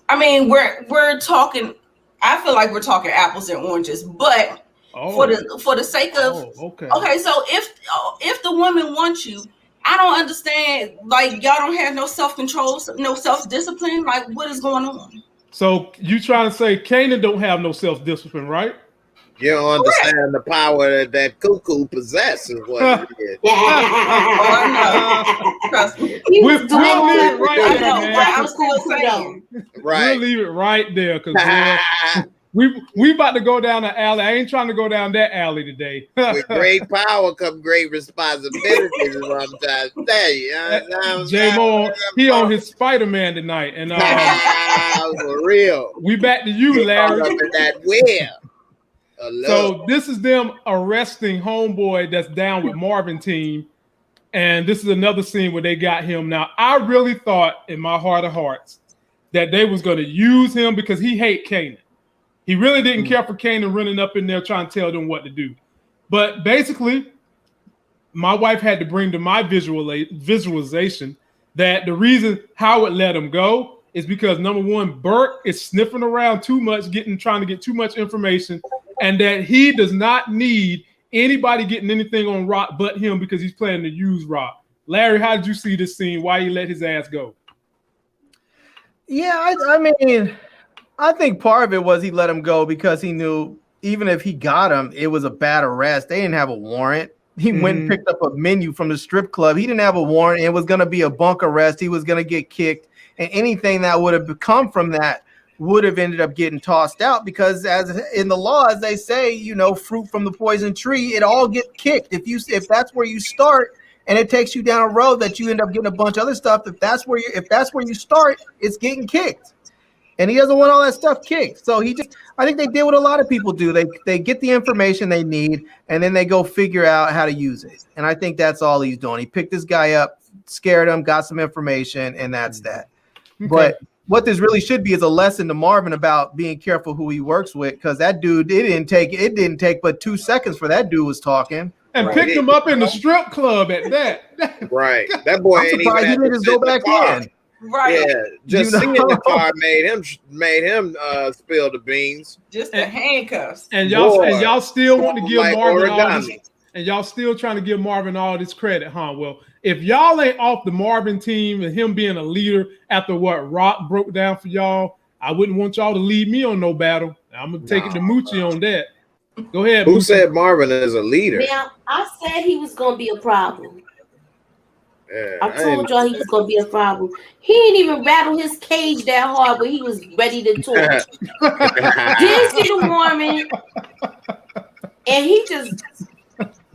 I mean, we're talking. I feel like we're talking apples and oranges, but for the sake of okay. So if the woman wants you. I don't understand. Like, y'all don't have no self-control, no self-discipline. Like, what is going on? So you trying to say Kanan don't have no self-discipline, right? You don't understand the power that cuckoo possesses. What it is. Trust me. We'll leave it right there, man. I'm still saying. Right. We'll leave it right there because we about to go down the alley. I ain't trying to go down that alley today. With great power come great responsibility is what I'm trying to tell you. J-Mo, he on his Spider-Man tonight. And for real. We back to you, Larry. Up in that wheel. So this is them arresting homeboy that's down with Marvin team. And this is another scene where they got him. Now, I really thought in my heart of hearts that they was going to use him because he hate Kanan. He really didn't care for Kanan running up in there trying to tell them what to do. But basically, my wife had to bring to my visualization that the reason Howard let him go is because, number one, Burke is sniffing around too much, trying to get too much information, and that he does not need anybody getting anything on Rock but him because he's planning to use Rock. Larry, how did you see this scene? Why he let his ass go? Yeah, I mean, I think part of it was he let him go because he knew even if he got him, it was a bad arrest. They didn't have a warrant. He went and picked up a menu from the strip club. He didn't have a warrant. It was going to be a bunk arrest. He was going to get kicked. And anything that would have come from that would have ended up getting tossed out, because as in the law, as they say, you know, fruit from the poison tree, it all gets kicked. If that's where you start and it takes you down a road that you end up getting a bunch of other stuff, if that's where you start, it's getting kicked. And he doesn't want all that stuff kicked. So I think they did what a lot of people do. They get the information they need, and then they go figure out how to use it. And I think that's all he's doing. He picked this guy up, scared him, got some information, and that's that. Okay. But what this really should be is a lesson to Marvin about being careful who he works with, because that dude, it didn't take but 2 seconds for that dude was talking. And picked him up in the strip club at that. Right. That boy ain't even he didn't go back in. Right. Yeah, just seeing the car made him spill the beans. Just the handcuffs. And y'all still want to give Marvin all this, and y'all still trying to give Marvin all this credit, huh? Well, if y'all ain't off the Marvin team and him being a leader after what Rock broke down for y'all, I wouldn't want y'all to lead me on no battle. I'm gonna take it to Moochie on that. Go ahead. Who Moochie. said Marvin is a leader? Now, I said he was gonna be a problem. Yeah, I told y'all he was gonna be a problem. He didn't even rattle his cage that hard, but he was ready to talk. Didn't see the warming, and he just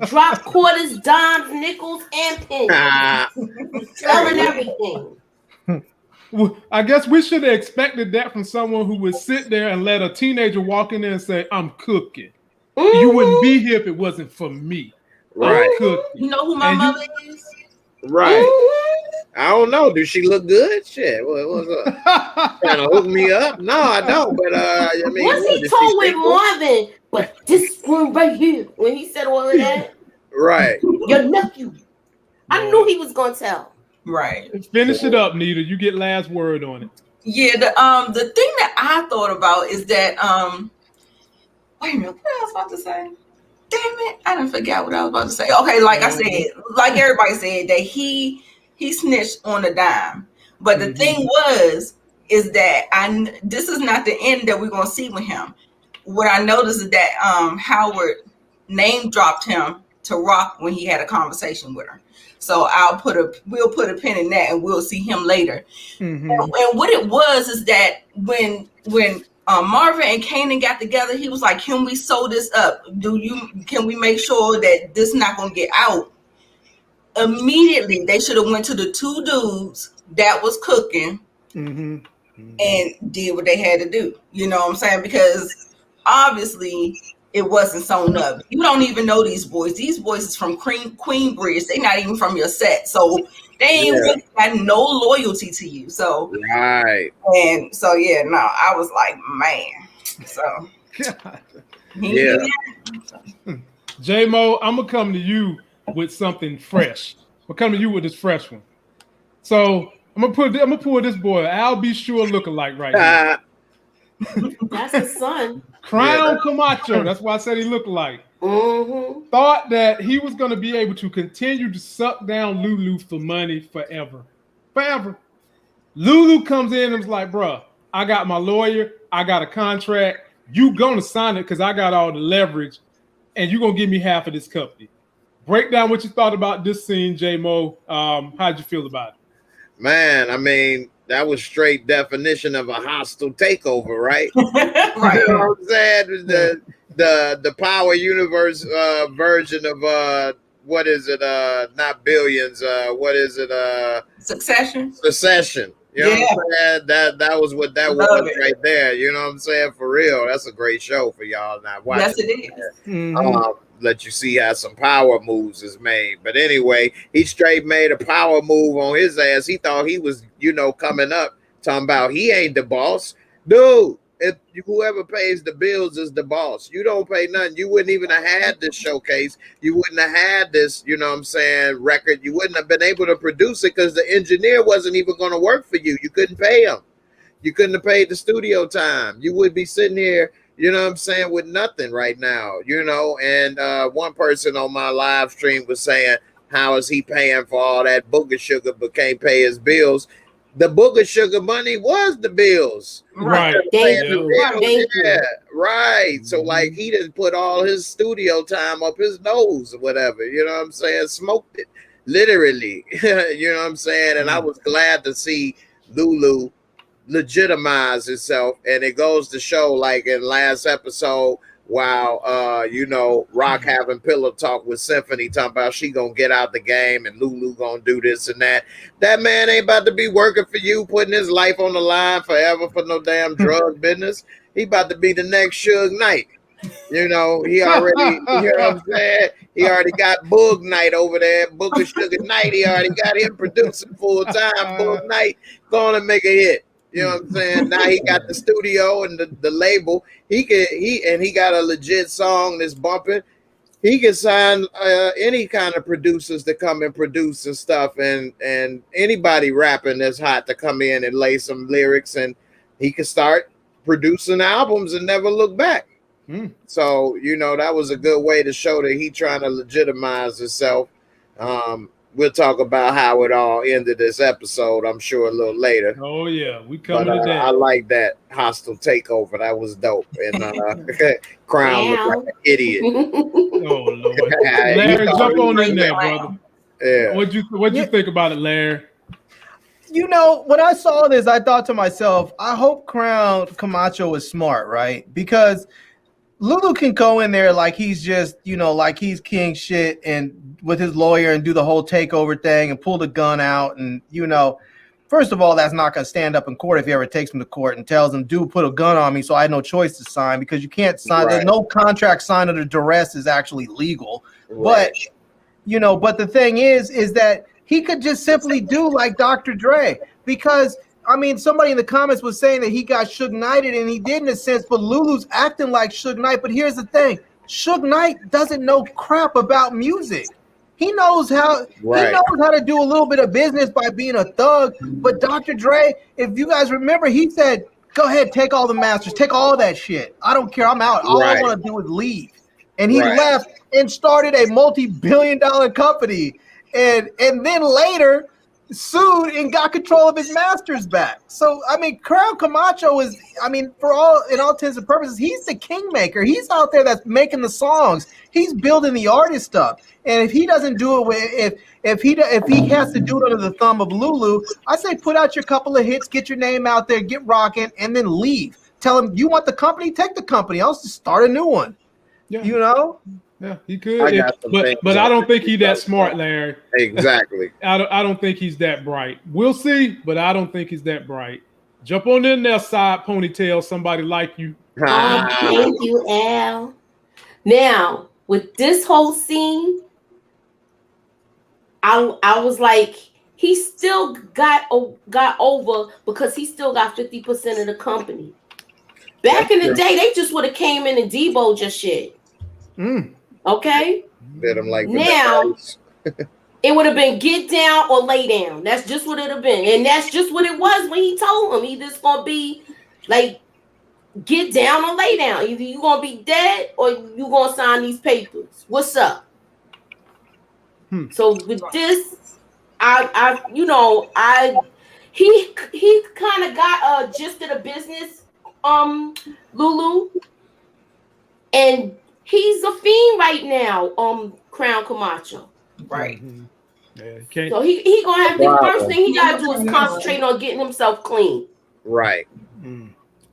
dropped quarters, dimes, nickels, and pins, telling everything. Well, I guess we should have expected that from someone who would sit there and let a teenager walk in there and say, "I'm cooking." Mm-hmm. You wouldn't be here if it wasn't for me. Right. I'm cooking. You know who my mother is? Right. I don't know. Do she look good? Shit. What's up? Trying to hook me up? No, I don't. But I mean, what's he told with Marvin? But this one right here, when he said all of that, right? Your nephew. I knew he was gonna tell. Right. Finish it up, Nita. You get last word on it. Yeah. The thing that I thought about is that wait a minute. What I was about to say? Damn it, I didn't forget what I was about to say. Okay, like I said, like everybody said, that he snitched on the dime. But the thing is that this is not the end that we're gonna see with him. What I noticed is that Howard name dropped him to Rock when he had a conversation with her. So we'll put a pin in that, and we'll see him later. Mm-hmm. And what it was is that when Marvin and Kanan got together, he was like, "Can we sew this up? Can we make sure that this is not gonna get out?" Immediately, they should have went to the two dudes that was cooking and did what they had to do. You know what I'm saying? Because obviously it wasn't sewn up. You don't even know these boys. These boys is from Queenbridge. They're not even from your set, so they ain't really got no loyalty to you. So right. And so I was like, man. So J-Mo, I'm gonna come to you with something fresh. I'm coming to you with this fresh one. So I'm gonna pull this boy Al Be Sure lookalike right now. That's his son. Crown Camacho. That's why I said he looked like. Mm-hmm. Thought that he was going to be able to continue to suck down Lulu for money forever. Lulu comes in and was like, "Bruh, I got my lawyer. I got a contract. You going to sign it because I got all the leverage, and you're going to give me half of this company." Break down what you thought about this scene, J-Mo. How'd you feel about it? Man, I mean, that was straight definition of a hostile takeover, right? Right. You know what I'm saying? The Power Universe version of what is it? Not Billions. What is it? Succession. You know what I'm saying? That was what that was right there. You know what I'm saying? For real. That's a great show for y'all not watching. Yes, it is. Let you see how some power moves is made. But anyway, he straight made a power move on his ass. He thought he was, coming up, talking about he ain't the boss. Dude, if whoever pays the bills is the boss. You don't pay nothing. You wouldn't even have had this showcase. You wouldn't have had this, record. You wouldn't have been able to produce it because the engineer wasn't even going to work for you. You couldn't pay him. You couldn't have paid the studio time. You would be sitting here, with nothing right now, and one person on my live stream was saying, how is he paying for all that booger sugar but can't pay his bills? the Booger Sugar money was the bills. Right. Thank Yeah. you. Yeah, Thank you. right. So like he didn't put all his studio time up his nose or whatever. You know what I'm saying? Smoked it, literally. You know what I'm saying? And I was glad to see Lulu legitimize itself, and it goes to show, like in last episode, while you know, Rock having pillow talk with Symphony, talking about she gonna get out the game and Lulu gonna do this and that. That man ain't about to be working for you, putting his life on the line forever for no damn drug business. He about to be the next Suge Knight. You know, he already, you know what I'm saying? He already got Boog Knight over there, Booger Sugar Knight. He already got him producing full time. Boog Knight going to make a hit. You know what I'm saying? Now he got the studio and the label. He got a legit song that's bumping. He can sign any kind of producers to come and produce and stuff, and anybody rapping that's hot to come in and lay some lyrics, and he can start producing albums and never look back. So, you know, that was a good way to show that he trying to legitimize himself. We'll talk about how it all ended this episode, I'm sure, a little later. Oh yeah, we coming But to that. I like that hostile takeover. That was dope. And Crown was like an idiot. Oh Lord, Larry, jump on in there, brother. Yeah. What'd you think about it, Larry? You know, when I saw this, I thought to myself, I hope Crown Camacho is smart, right? Because Lulu can go in there like he's just, you know, like he's king shit and with his lawyer and do the whole takeover thing and pull the gun out. And, you know, first of all, that's not going to stand up in court if he ever takes him to court and tells him, dude, put a gun on me, so I had no choice to sign, because you can't sign. Right. No contract signed under duress is actually legal. Right. But, you know, but the thing is that he could just simply do like Dr. Dre, because I mean, somebody in the comments was saying that he got Suge Knighted, and he did in a sense, but Lulu's acting like Suge Knight. But here's the thing. Suge Knight doesn't know crap about music. He knows how he knows how to do a little bit of business by being a thug. But Dr. Dre, if you guys remember, he said, go ahead, take all the masters, take all that shit. I don't care. I'm out. All I want to do is leave. And he left and started a multi-billion-dollar company. And then later sued and got control of his masters back. So I mean, Crown Camacho is, I mean, for all intents and purposes, he's the kingmaker. He's out there that's making the songs. He's building the artist stuff. And if he doesn't do it with, if he has to do it under the thumb of Lulu, I say put out your couple of hits, get your name out there, get rocking, and then leave. Tell him you want the company, take the company. I'll just start a new one. Yeah. You know. Yeah, he could, but I don't think he's that smart, Larry. Exactly. I don't think he's that bright. We'll see, but I don't think he's that bright. Jump on in there, side ponytail. Somebody like you. Thank you, Al. Now, with this whole scene, I was like, he still got over because he still got 50% of the company. Back in the day, they just would have came in and deboed your shit. Okay. Let him like now. It would have been get down or lay down. That's just what it would have been, and that's just what it was when he told him he just gonna be like get down or lay down. Either you gonna be dead or you gonna sign these papers. What's up? So with this, he kind of got a gist of the business, Lulu, and he's a fiend right now, Crown Camacho. Right. Yeah, so he gonna have the first thing he gotta do is concentrate on getting himself clean. Right.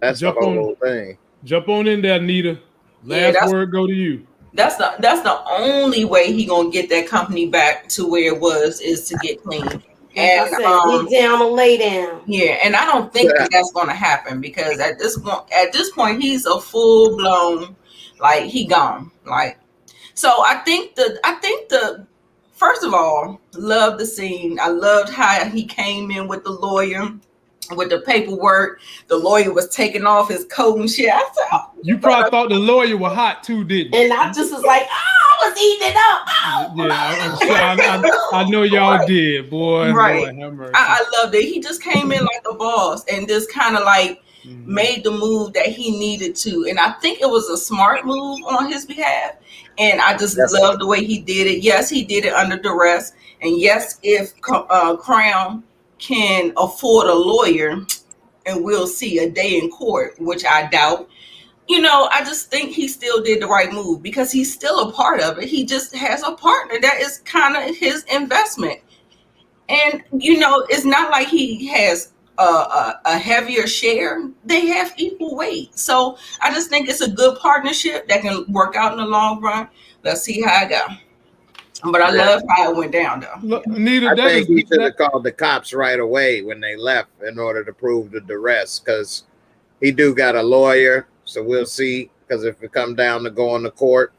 That's the whole thing. Jump on in there, Nita. Last word go to you. That's the only way he gonna get that company back to where it was, is to get clean. And get down or lay down. Yeah, and I don't think that's gonna happen, because at this point he's a full blown, like, he gone. Like, so I think the first of all, love the scene. I loved how he came in with the lawyer, with the paperwork. The lawyer was taking off his coat and shit. I said, you probably thought the lawyer was hot too, didn't you? And I just was like, I was eating it up. I know y'all did, boy. Right. Boy, I loved it. He just came in like a boss and just kind of like made the move that he needed to. And I think it was a smart move on his behalf. And I just love the way he did it. Yes, he did it under duress. And yes, if Crown can afford a lawyer, and we'll see a day in court, which I doubt. I just think he still did the right move because he's still a part of it. He just has a partner that is kind of his investment. And, it's not like he has a heavier share. They have equal weight. So I just think it's a good partnership that can work out in the long run. Let's see how it goes. But I love how it went down, though. Look, Anita, I think he should have called the cops right away when they left in order to prove the duress, because he do got a lawyer. So we'll see, because if it come down to going to court,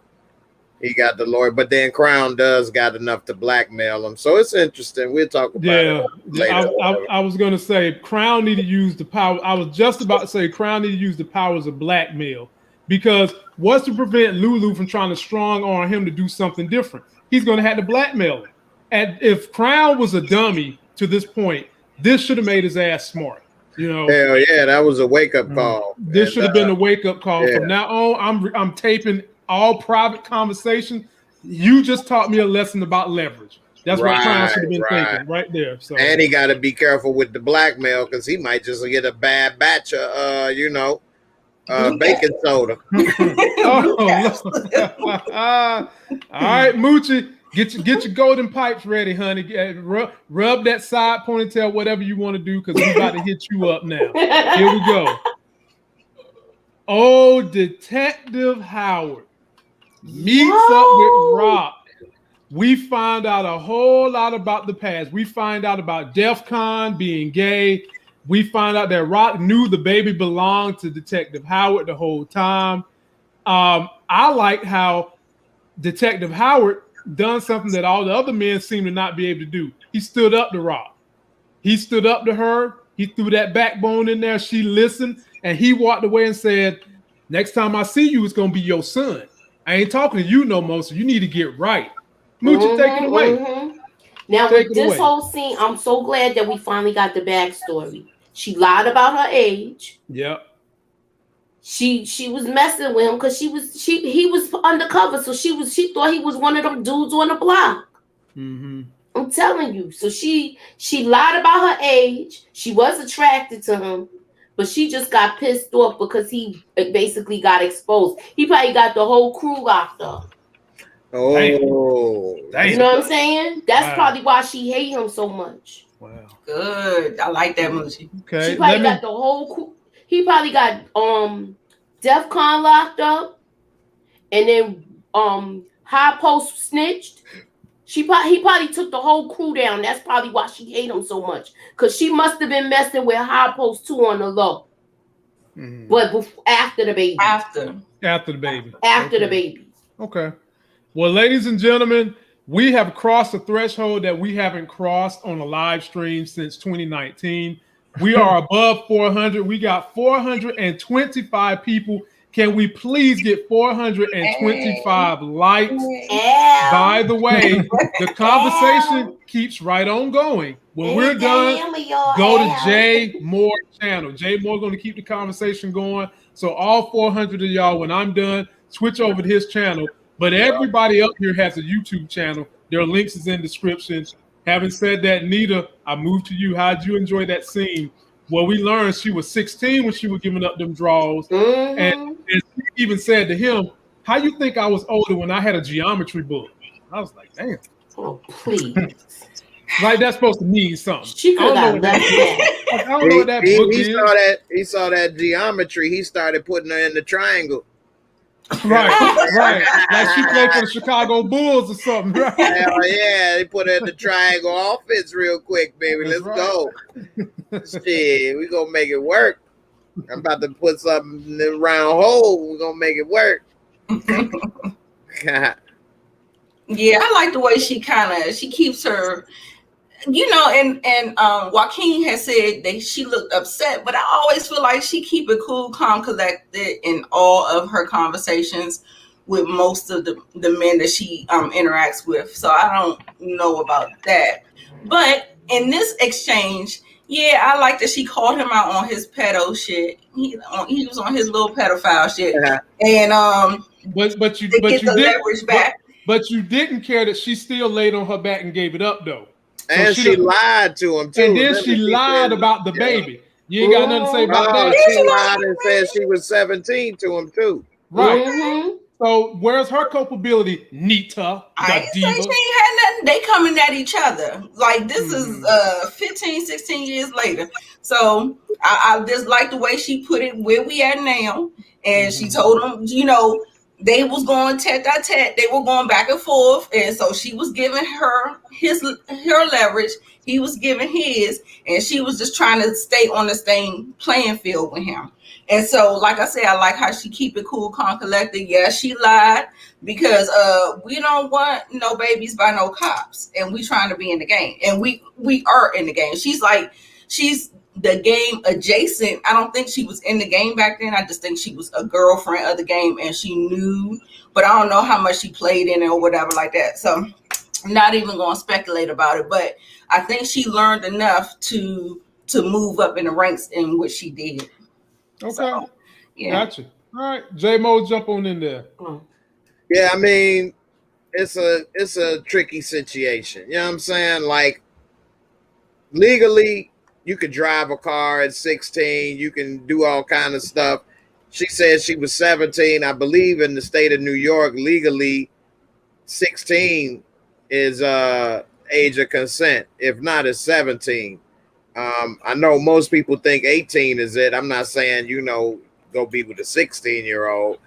he got the lawyer. But then Crown does got enough to blackmail him. So it's interesting. We'll talk about it later. I was going to say Crown need to use the power. I was just about to say Crown need to use the powers of blackmail, because what's to prevent Lulu from trying to strong arm him to do something different? He's going to have to blackmail him. And if Crown was a dummy to this point, this should have made his ass smart. Hell yeah, that was a wake-up call. This should have been a wake-up call. Yeah. From now on, I'm taping all private conversations. You just taught me a lesson about leverage. That's what Crown should have been thinking right there. So, and he got to be careful with the blackmail, because he might just get a bad batch of, baking soda. All right, Moochie. Get your golden pipes ready, honey. Rub that side ponytail, whatever you want to do, because we're about to hit you up now. Here we go. Oh, Detective Howard meets up with Rock. We find out a whole lot about the past. We find out about DEF CON being gay. We find out that Rock knew the baby belonged to Detective Howard the whole time. I like how Detective Howard done something that all the other men seem to not be able to do. He stood up to Rock. He stood up to her. He threw that backbone in there. She listened, and he walked away and said, next time I see you, it's going to be your son. I ain't talking to you no more, so you need to get right. Moochie, take it away. Now, with this whole scene, I'm so glad that we finally got the backstory. She lied about her age. Yep. She was messing with him because he was undercover, so she thought he was one of them dudes on the block. Mm-hmm. I'm telling you. So she lied about her age. She was attracted to him, but she just got pissed off because he basically got exposed. He probably got the whole crew locked up. Oh, damn. You know what I'm saying? That's probably why she hate him so much. Wow. Good. I like that, Moochie. Okay. She probably got the whole crew. He probably got DEF CON locked up, and then High Post snitched. He probably took the whole crew down. That's probably why she hate him so much, because she must have been messing with High Post too on the low. Mm-hmm. But after the baby. After the baby. After the baby. Okay. Well, ladies and gentlemen, we have crossed a threshold that we haven't crossed on a live stream since 2019. We are above 400. We got 425 people. Can we please get 425 likes? By the way, the conversation keeps right on going. When we're done, go to Jay Moore channel. Jay Moore going to keep the conversation going. So all 400 of y'all, when I'm done, switch over to his channel. But everybody up here has a YouTube channel. Their links is in description. Having said that, Nita, I moved to you. How'd you enjoy that scene? Well, we learned she was 16 when she was giving up them draws. Mm-hmm. And she even said to him, how you think I was older when I had a geometry book? I was like, damn. Oh, please. Like, that's supposed to mean something. She could have left that. I don't know what that book is. He saw that geometry. He started putting her in the triangle. Right. Like she played for the Chicago Bulls or something, right? Hell yeah, they put her in the triangle offense real quick, baby. Let's go. Shit, we gonna make it work. I'm about to put something in the round hole. We're gonna make it work. Yeah, I like the way she keeps her, and Joaquin has said that she looked upset, but I always feel like she keep it cool, calm, collected in all of her conversations with most of the men that she interacts with. So I don't know about that. But in this exchange, yeah, I like that she called him out on his pedo shit. He was on his little pedophile shit. Yeah. And but you didn't care that she still laid on her back and gave it up though. And she lied to him too. And then she lied about the baby. You ain't got nothing to say about that. She lied and said she was 17 to him too. Right. Mm-hmm. So where's her culpability, Nita? I ain't say she ain't had nothing. They coming at each other. Like this is 15, 16 years later. So I just like the way she put it where we at now. And she told him, you know, they was going tete-a-tete. They were going back and forth. And so she was giving her leverage. He was giving his. And she was just trying to stay on the same playing field with him. And so, like I said, I like how she keep it cool, calm, collected. Yeah, she lied because we don't want no babies by no cops. And we trying to be in the game. And we are in the game. She's the game adjacent. I don't think she was in the game back then. I just think she was a girlfriend of the game and she knew, but I don't know how much she played in it or whatever like that. So I'm not even going to speculate about it, but I think she learned enough to move up in the ranks in which she did. Okay. So, yeah. Gotcha. All right. J-Mo, jump on in there. Yeah, I mean, it's a tricky situation. You know what I'm saying? Like, legally, you could drive a car at 16. You can do all kind of stuff. She said she was 17. I believe in the state of New York, legally, 16 is age of consent. If not, it's 17. I know most people think 18 is it. I'm not saying, go be with a 16-year-old,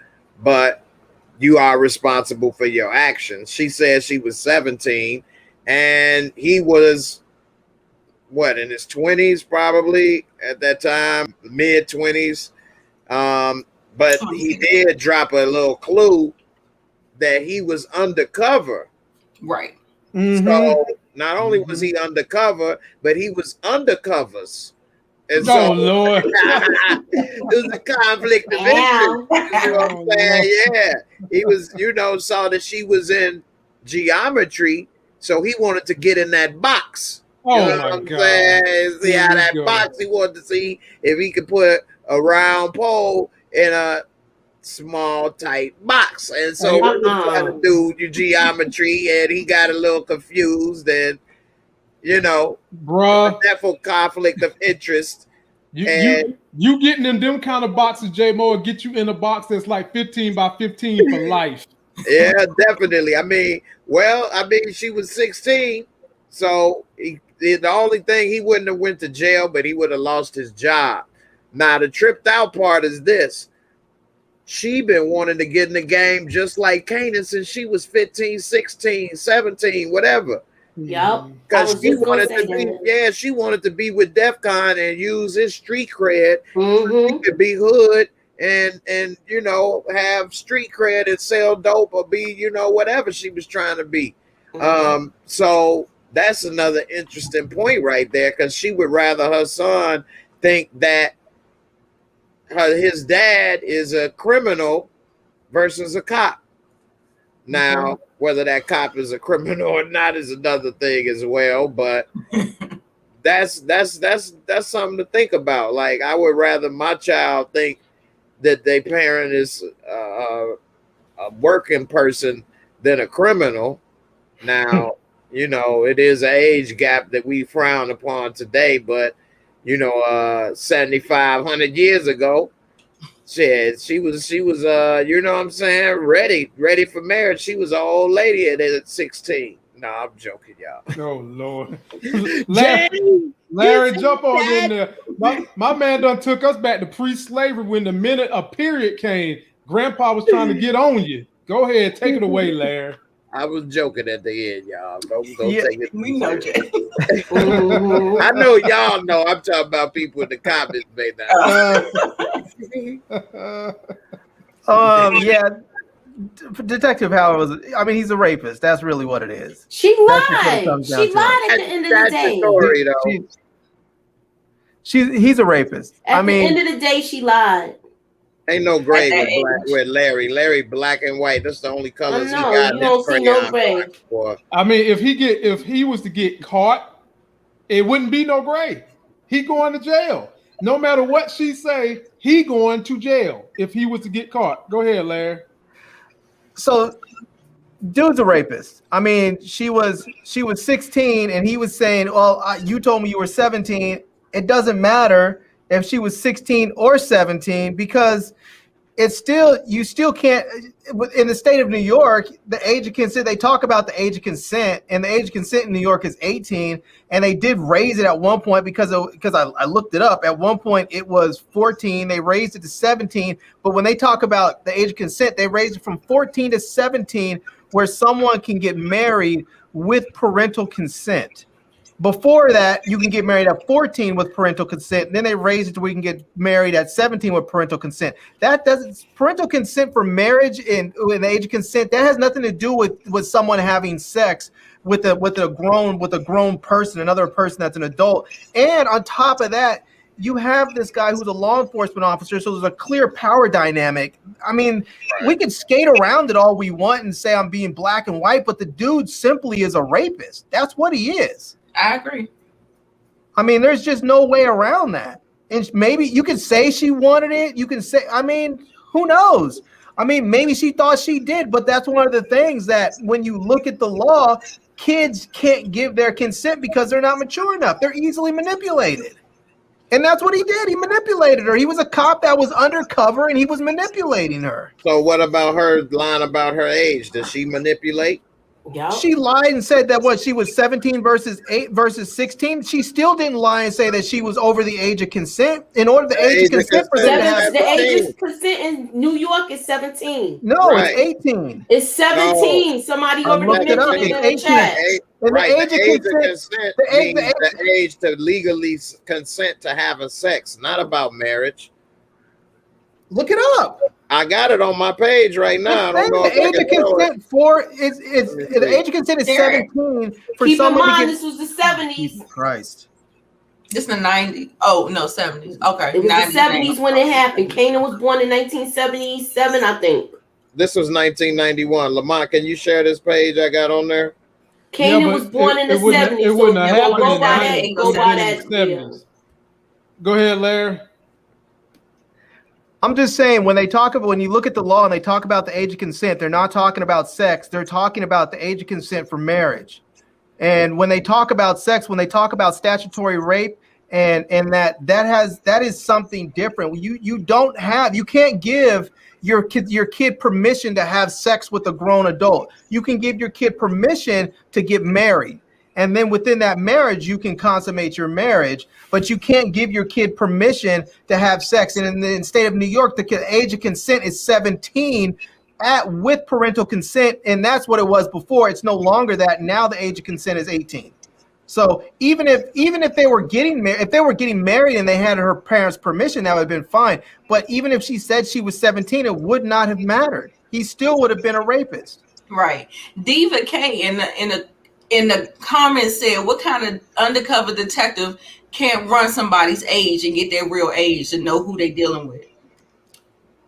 but you are responsible for your actions. She said she was 17 and he was in his 20s probably at that time, mid 20s. But he did drop a little clue that he was undercover. Right. So not only was he undercover, but he was undercovers. And so, Lord. It was a conflict of interest. You know what I'm saying? Yeah. He was, saw that she was in geometry, so he wanted to get in that box. Oh, you know my what I'm God. saying? See how that box, he wanted to see if he could put a round pole in a small, tight box. And so he was trying to do your geometry, and he got a little confused, and bruh, therefore conflict of interest. You getting in them kind of boxes, J-Mo, will get you in a box that's like 15 by 15 for life. Yeah, definitely. I mean, she was 16, so the only thing, he wouldn't have went to jail, but he would have lost his job. Now, the tripped out part is this. She been wanting to get in the game just like Kanan since she was 15, 16, 17, whatever. Yep. Because she wanted to be with DEF CON and use his street cred. So she could be hood and have street cred and sell dope or be, whatever she was trying to be. So that's another interesting point right there, because she would rather her son think that his dad is a criminal versus a cop. Now, whether that cop is a criminal or not is another thing as well, but that's something to think about. Like, I would rather my child think that their parent is a working person than a criminal. Now, it is an age gap that we frown upon today, but 7,500 years ago, she was you know what I'm saying, ready for marriage. She was an old lady at 16. No, I'm joking, y'all. Oh, Lord. Larry, jump on in there. My man done took us back to pre-slavery when the minute a period came, Grandpa was trying to get on you. Go ahead, take it away, Larry. I was joking at the end, y'all. Don't take it. We know, Jay. I know y'all know. I'm talking about people in the comments, baby. Yeah. Detective Howard he's a rapist. That's really what it is. She lied. She lied at the end of the day. Story, though. He's a rapist. At the end of the day, she lied. Ain't no gray with Larry. Larry black and white. That's the only colors he got. You don't see no gray. I mean, if he was to get caught, it wouldn't be no gray. He going to jail. No matter what she say, he going to jail if he was to get caught. Go ahead, Larry. So Dude's a rapist. I mean, she was 16, and he was saying, "Well, you told me you were 17. It doesn't matter if she was 16 or 17 because you still can't. In the state of New York, the age of consent. They talk about the age of consent, and the age of consent in New York is 18, and they did raise it at one point because I looked it up. At one point, it was 14. They raised it to 17, but when they talk about the age of consent, they raised it from 14 to 17, where someone can get married with parental consent. Before that, you can get married at 14 with parental consent. Then they raised it to where you can get married at 17 with parental consent. That doesn't parental consent for marriage and the age of consent. That has nothing to do with someone having sex with a grown person, another person that's an adult. And on top of that, you have this guy who's a law enforcement officer, so there's a clear power dynamic. I mean, we can skate around it all we want and say I'm being black and white, but the dude simply is a rapist. That's what he is. I agree. I mean, there's just no way around that. And maybe you can say she wanted it. You can say, I mean, who knows? I mean, maybe she thought she did, but that's one of the things that when you look at the law, kids can't give their consent because they're not mature enough. They're easily manipulated. And that's what he did. He manipulated her. He was a cop that was undercover, and he was manipulating her. So what about her lying about her age? Does she manipulate? Yeah. She lied and said that she was 17 versus 16. She still didn't lie and say that she was over the age of consent. In order the age of consent for them to have the age of consent in New York is 17. No, Right. it's 18. It's 17. No. Somebody I already looked it up. mentioned it It's in the 18. chat. And Right, the age of consent, means the age to legally consent to having sex, not about marriage. look it up. I got it on my page right now. I don't know The if I age of can throw it. consent the age of consent is 17 for Keep in someone mind, to this was the 70s. Christ. It's the 90s. Oh, no, 70s. Okay. It was 90s, the 70s when it happened. Kanan was born in 1977, I think. This was 1991. Lamont, can you share this page I got on there? Kanan was born in the 70s. It wouldn't have happened go in by the that. 90s. Go by It that. was in the 70s. Go ahead, Larry. I'm just saying when you look at the law and they talk about the age of consent, they're not talking about sex. They're talking about the age of consent for marriage. And when they talk about sex, when they talk about statutory rape, and that is something different. You can't give your kid permission to have sex with a grown adult. You can give your kid permission to get married. And then within that marriage, you can consummate your marriage, but you can't give your kid permission to have sex. And in the state of New York, the age of consent is 17 with parental consent. And that's what it was before. It's no longer that. Now the age of consent is 18. So even if they were getting married and they had her parents' permission, that would have been fine. But even if she said she was 17, it would not have mattered. He still would have been a rapist. Right. Diva K in the comments said, what kind of undercover detective can't run somebody's age and get their real age to know who they're dealing with?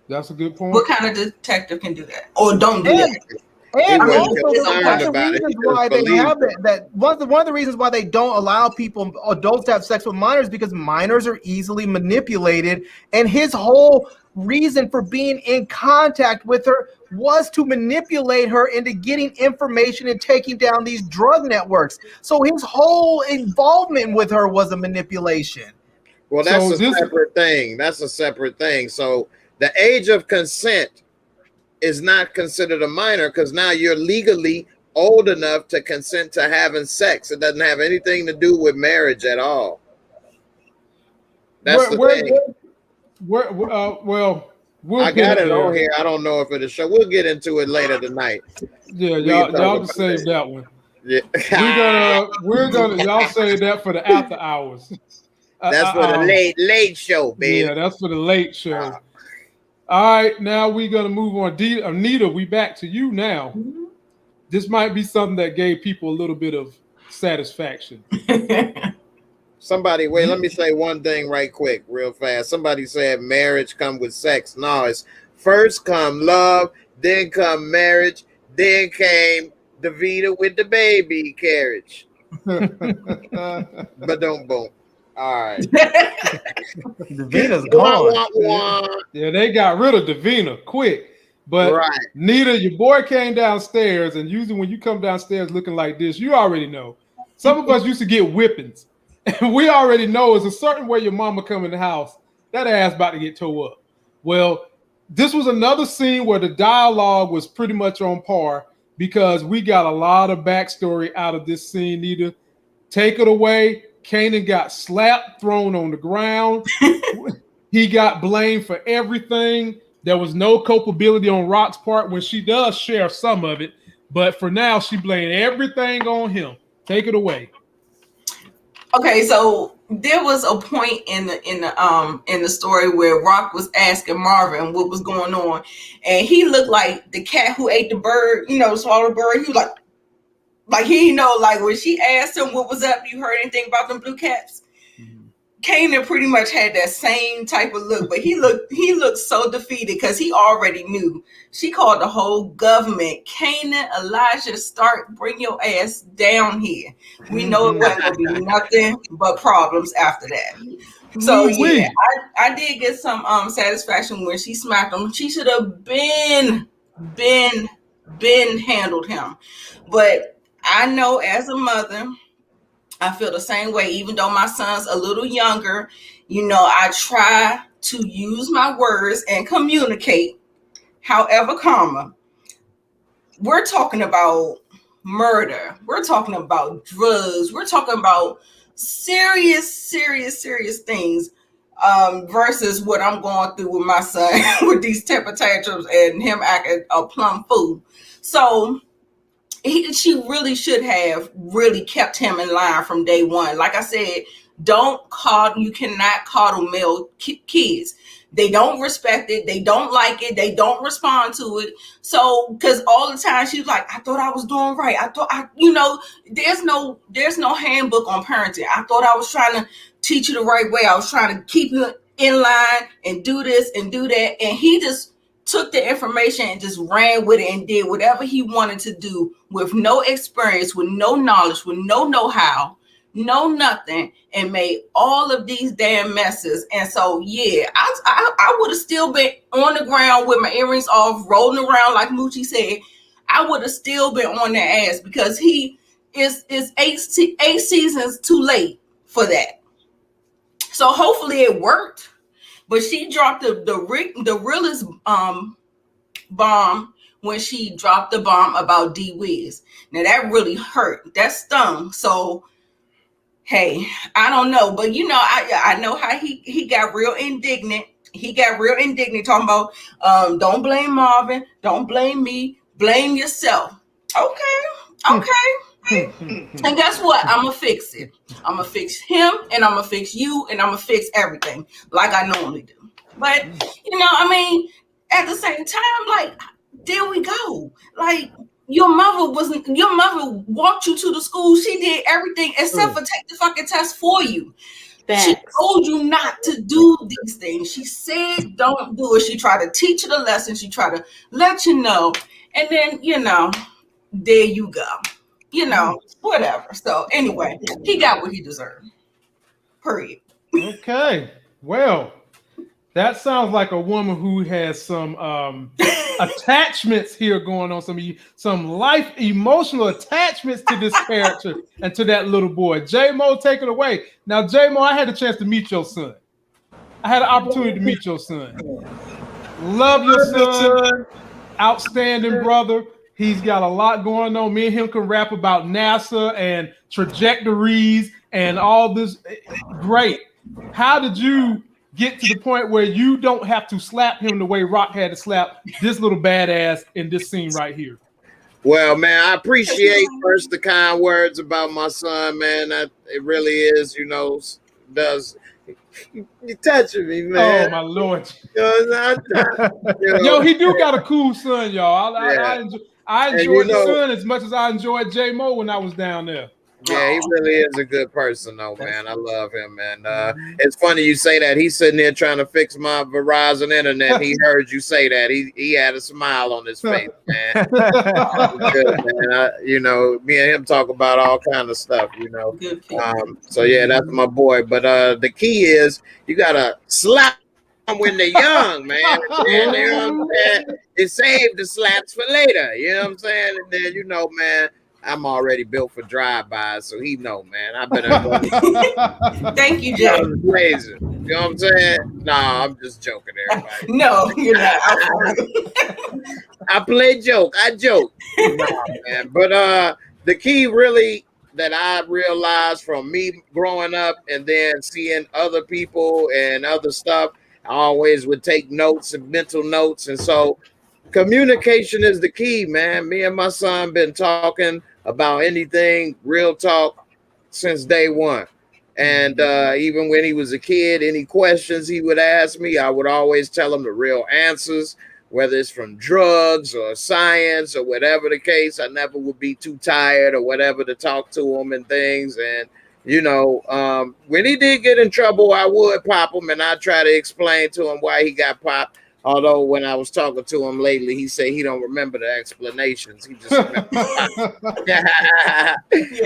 That's a good point. What kind of detective can do that? Or don't do that? And He also, wasn't concerned one of the about it. reasons He why just they have believed that one of the reasons why they don't allow adults to have sex with minors, because minors are easily manipulated, and his whole reason for being in contact with her was to manipulate her into getting information and taking down these drug networks. So his whole involvement with her was a manipulation. Well, that's separate thing. That's a separate thing. So the age of consent is not considered a minor because now you're legally old enough to consent to having sex. It doesn't have anything to do with marriage at all. That's the thing. I got it on here. I don't know if it'll show. We'll get into it later tonight. Yeah, y'all just save that one. Yeah. we're gonna y'all save that for the after hours. That's for the late show, baby. Yeah, that's for the late show. All right, now we're gonna move on. Anita, we back to you now. Mm-hmm. This might be something that gave people a little bit of satisfaction. Somebody, wait, let me say one thing right quick, real fast. Somebody said marriage come with sex. No, it's first come love, then come marriage, then came Davina with the baby carriage. But don't boom. All right. Davina's gone. Yeah, they got rid of Davina quick. But Right. Nita, your boy came downstairs, and usually when you come downstairs looking like this, you already know. Some of us used to get whippings, and we already know it's a certain way your mama come in the house, that ass about to get tore up. Well, this was another scene where the dialogue was pretty much on par because we got a lot of backstory out of this scene, Nita. Take it away. Kanan got slapped, thrown on the ground. He got blamed for everything. There was no culpability on Rock's part when she does share some of it, but for now, she blamed everything on him. Take it away. Okay, so there was a point in the story where Rock was asking Marvin what was going on, and he looked like the cat who ate the bird, swallowed the bird. He was like he like when she asked him what was up, you heard anything about them blue caps? Kanan pretty much had that same type of look, but he looked so defeated because he already knew. She called the whole government. Kanan, Elijah, Stark, bring your ass down here. We know it wasn't gonna be nothing but problems after that. So yeah, I did get some satisfaction when she smacked him. She should have been handled him. But I know as a mother, I feel the same way, even though my son's a little younger, I try to use my words and communicate. However, we're talking about murder. We're talking about drugs. We're talking about serious things versus what I'm going through with my son with these temper tantrums and him acting a plumb fool. So she really should have really kept him in line from day one. Like I said, you cannot coddle male kids. They don't respect it. They don't like it. They don't respond to it. So, because all the time she was like, I thought I was doing right. There's no handbook on parenting. I thought I was trying to teach you the right way. I was trying to keep you in line and do this and do that. And he just took the information and just ran with it and did whatever he wanted to do with no experience, with no knowledge, with no know-how, no nothing, and made all of these damn messes. And so, yeah, I would have still been on the ground with my earrings off, rolling around like Moochie said. I would have still been on their ass because he is 8 seasons too late for that. So hopefully it worked. But she dropped the realest bomb when she dropped the bomb about D Wiz. Now that really hurt. That stung. So hey, I don't know, but I know how he got real indignant. He got real indignant talking about don't blame Marvin, don't blame me, blame yourself. Okay. And guess what? I'm gonna fix it. I'm gonna fix him, and I'm gonna fix you, and I'm gonna fix everything like I normally do. But at the same time, like, there we go. Like, your mother walked you to the school. She did everything except for take the fucking test for you. She told you not to do these things. She said don't do it. She tried to teach you the lesson. She tried to let you know. And then, there you go. Whatever. So anyway, he got what he deserved. Period. Okay. Well, that sounds like a woman who has some attachments here going on. Some life emotional attachments to this character and to that little boy. J-Mo, take it away. Now, J-Mo, I had a chance to meet your son. I had an opportunity to meet your son. Love your son. Outstanding brother. He's got a lot going on. Me and him can rap about NASA and trajectories and all this. Great. How did you get to the point where you don't have to slap him the way Rock had to slap this little badass in this scene right here? Well, man, I appreciate first the kind words about my son, man. It really is, you're touching me, man. Oh my Lord. Yo, he do got a cool son, y'all. I enjoyed the son as much as I enjoyed J-Mo when I was down there. Yeah, he really is a good person, though, man. I love him, and it's funny you say that. He's sitting there trying to fix my Verizon internet. He heard you say that. He had a smile on his face, man. Good, man. Me and him talk about all kind of stuff, So yeah, that's my boy. But the key is you gotta slap when they're young, man. And, you know what I'm saying? It saved the slaps for later. You know what I'm saying? And then, you know, man, I'm already built for drive-bys, so he know, man. I better go. Thank you, Jay. Crazy. You know what I'm saying? Nah, I'm just joking, everybody. No, you're not. I play joke. I joke. Nah, man. But the key really that I realized from me growing up and then seeing other people and other stuff, I always would take notes and mental notes. And so communication is the key, man. Me and my son been talking about anything, real talk, since day one. And even when he was a kid, any questions he would ask me, I would always tell him the real answers, whether it's from drugs or science or whatever the case. I never would be too tired or whatever to talk to him and things. And, you know, when he did get in trouble, I would pop him and I'd try to explain to him why he got popped. Although when I was talking to him lately, he said he don't remember the explanations. He just remember.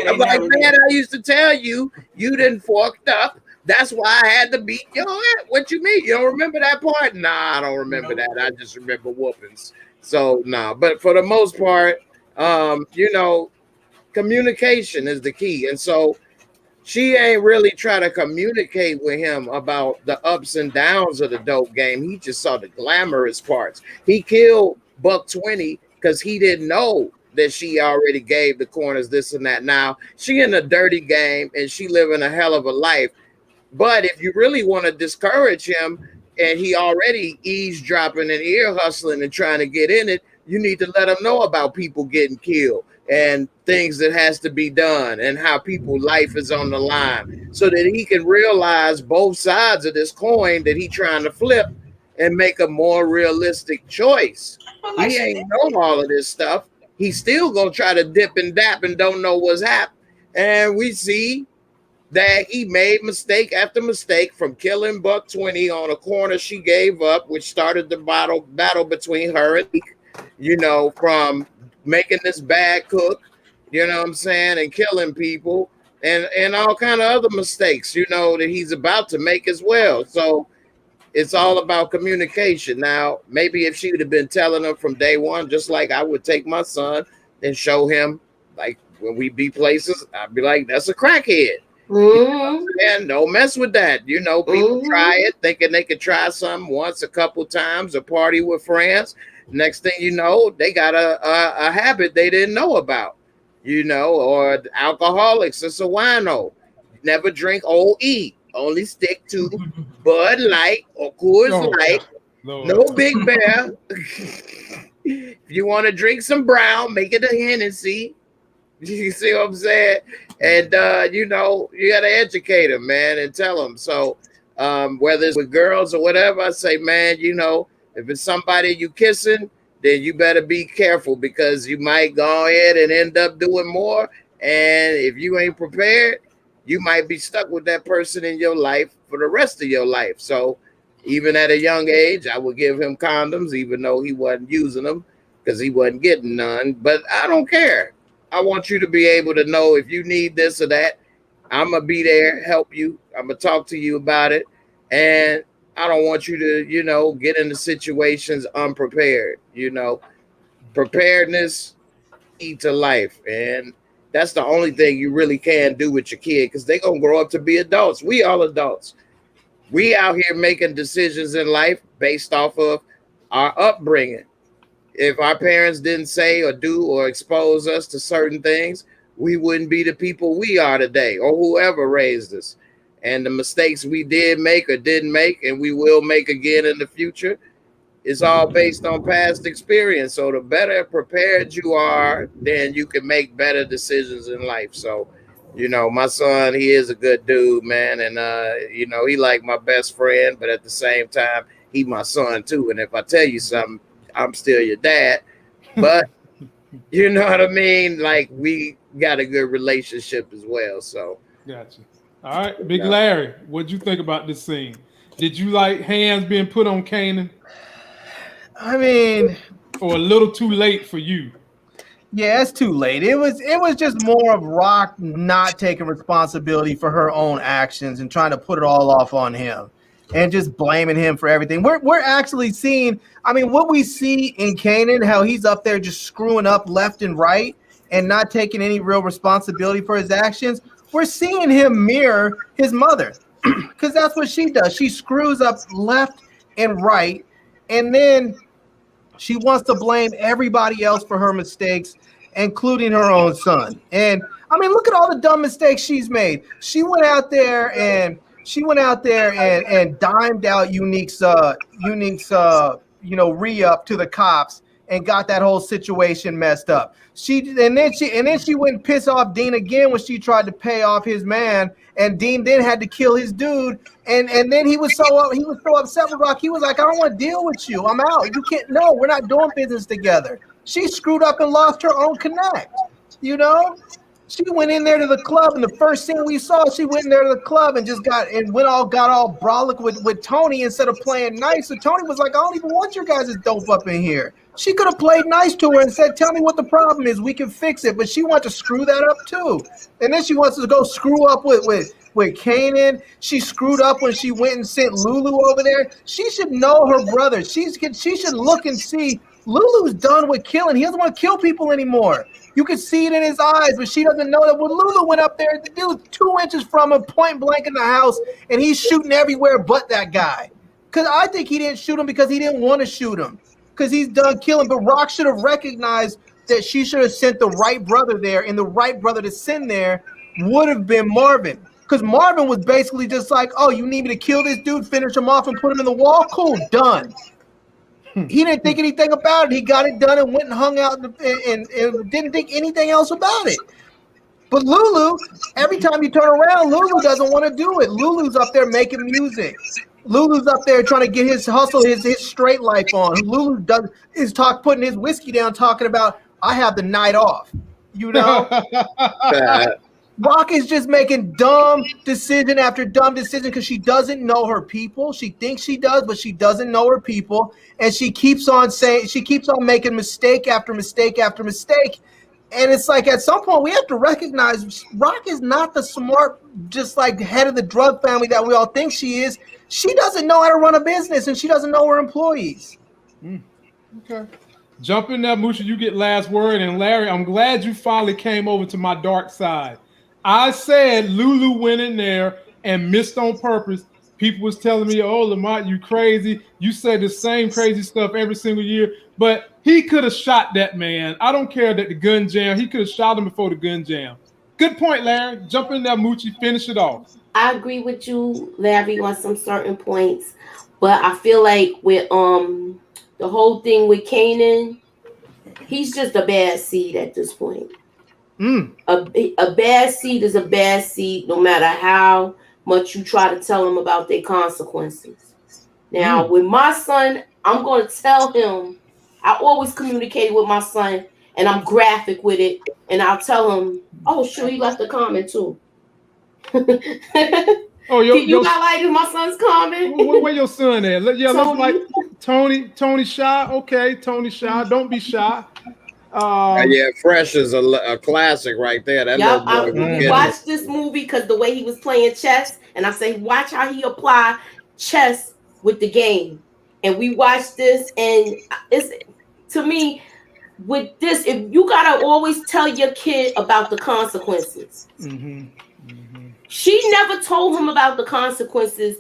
I'm like, man, I used to tell you, you didn't fucked up. That's why I had to beat your ass. What you mean? You don't remember that part? Nah, I don't remember that. I just remember whoopings. So, nah. But for the most part, you know, communication is the key. And so she ain't really try to communicate with him about the ups and downs of the dope game. He just saw the glamorous parts. He killed Buck 20 because he didn't know that she already gave the corners this and that. Now, she in a dirty game and she living a hell of a life. But if you really want to discourage him and he already eavesdropping and ear hustling and trying to get in it, you need to let him know about people getting killed and things that has to be done and how people's life is on the line so that he can realize both sides of this coin that he trying to flip and make a more realistic choice. He ain't know all of this stuff. He's still gonna try to dip and dap and don't know what's happening. And we see that he made mistake after mistake, from killing Buck 20 on a corner she gave up, which started the battle between her and, you know, from making this bad cook, you know what I'm saying, and killing people and all kind of other mistakes, you know, that he's about to make as well. So it's all about communication. Now, maybe if she would have been telling him from day one, just like I would take my son and show him, like when we be places, I'd be like, that's a crackhead. Mm-hmm. And don't mess with that. You know, people try it thinking they could try something once, a couple times, a party with friends. Next thing you know, they got a habit they didn't know about, you know, or alcoholics. It's a wino. Never drink Old E. Only stick to Bud Light or Coors Light. No Big Bear. If you want to drink some brown, make it a Hennessy. You see what I'm saying? And, you know, you got to educate them, man, and tell them. So whether it's with girls or whatever, I say, man, you know, if it's somebody you kissing, then you better be careful because you might go ahead and end up doing more. And if you ain't prepared, you might be stuck with that person in your life for the rest of your life. So even at a young age, I would give him condoms, even though he wasn't using them because he wasn't getting none. But I don't care. I want you to be able to know if you need this or that, I'm going to be there, help you. I'm going to talk to you about it. And I don't want you to, you know, get into situations unprepared. You know, preparedness key to life. And that's the only thing you really can do with your kid because they're going to grow up to be adults. We all adults. We out here making decisions in life based off of our upbringing. If our parents didn't say or do or expose us to certain things, we wouldn't be the people we are today or whoever raised us. And the mistakes we did make or didn't make and we will make again in the future is all based on past experience. So the better prepared you are, then you can make better decisions in life. So, you know, my son, he is a good dude, man. And, you know, he like my best friend, but at the same time, he my son too. And if I tell you something, I'm still your dad, but you know what I mean? Like we got a good relationship as well. So gotcha. All right, Big Larry, what'd you think about this scene? Did you like hands being put on Kanan? I mean, or a little too late for you? Yeah, it's too late. It was just more of Rock not taking responsibility for her own actions and trying to put it all off on him. and just blaming him for everything. We're actually seeing, I mean, what we see in Kanan, how he's up there just screwing up left and right and not taking any real responsibility for his actions. We're seeing him mirror his mother because that's what she does. She screws up left and right, and then she wants to blame everybody else for her mistakes, including her own son. And I mean, look at all the dumb mistakes she's made. She went out there and dimed out Unique's re-up to the cops and got that whole situation messed up. Then she went and pissed off Dean again when she tried to pay off his man, and Dean then had to kill his dude. And then he was so upset with Rock. He was like, I don't want to deal with you. I'm out. You can't. No, we're not doing business together. She screwed up and lost her own connect. You know, she went in there to the club, and the first scene we saw, she went in there to the club and just got all brolic with Tony instead of playing nice. So Tony was like, I don't even want your guys' dope up in here. She could have played nice to her and said, tell me what the problem is. We can fix it. But she wants to screw that up too. And then she wants to go screw up with Kanan. She screwed up when she went and sent Lulu over there. She should know her brother. She should look and see Lulu's done with killing. He doesn't want to kill people anymore. You can see it in his eyes, but she doesn't know that when Lulu went up there, the dude's 2 inches from him, point blank in the house, and he's shooting everywhere but that guy. Because I think he didn't shoot him because he didn't want to shoot him, because he's done killing. But Rock should have recognized that she should have sent the right brother there, and the right brother to send there would have been Marvin. Because Marvin was basically just like, oh, you need me to kill this dude, finish him off, and put him in the wall? Cool, done. He didn't think anything about it. He got it done and went and hung out and didn't think anything else about it. But Lulu, every time you turn around, Lulu doesn't want to do it. Lulu's up there making music. Lulu's up there trying to get his hustle, his straight life on. Lulu putting his whiskey down, talking about, I have the night off. You know? Rock is just making dumb decision after dumb decision because she doesn't know her people. She thinks she does, but she doesn't know her people. And she keeps on making mistake after mistake after mistake. And it's like at some point we have to recognize Rock is not the smart, just like head of the drug family that we all think she is. She doesn't know how to run a business, and she doesn't know her employees. Okay. Jump in there, Moochie. You get last word. And Larry, I'm glad you finally came over to my dark side. I said Lulu went in there and missed on purpose. People was telling me, oh, Lamont, you crazy. You said the same crazy stuff every single year. But he could have shot that man. I don't care that the gun jam. He could have shot him before the gun jam. Good point, Larry. Jump in there, Moochie. Finish it off. I agree with you, Larry, on some certain points. But I feel like with the whole thing with Kanan, he's just a bad seed at this point. A bad seed is a bad seed, no matter how much you try to tell him about their consequences. Now, with my son, I'm going to tell him, I always communicate with my son, and I'm graphic with it, and I'll tell him, oh, sure, he left a comment too. Oh, you highlighted my son's comment? Where your son at? Yeah, let's like Tony Shy. Okay, Tony Shy. Don't be shy. Yeah, Fresh is a classic right there. That I watched this movie because the way he was playing chess, and I say, watch how he apply chess with the game. And we watched this, and it's, to me, with this, if you gotta always tell your kid about the consequences. She never told him about the consequences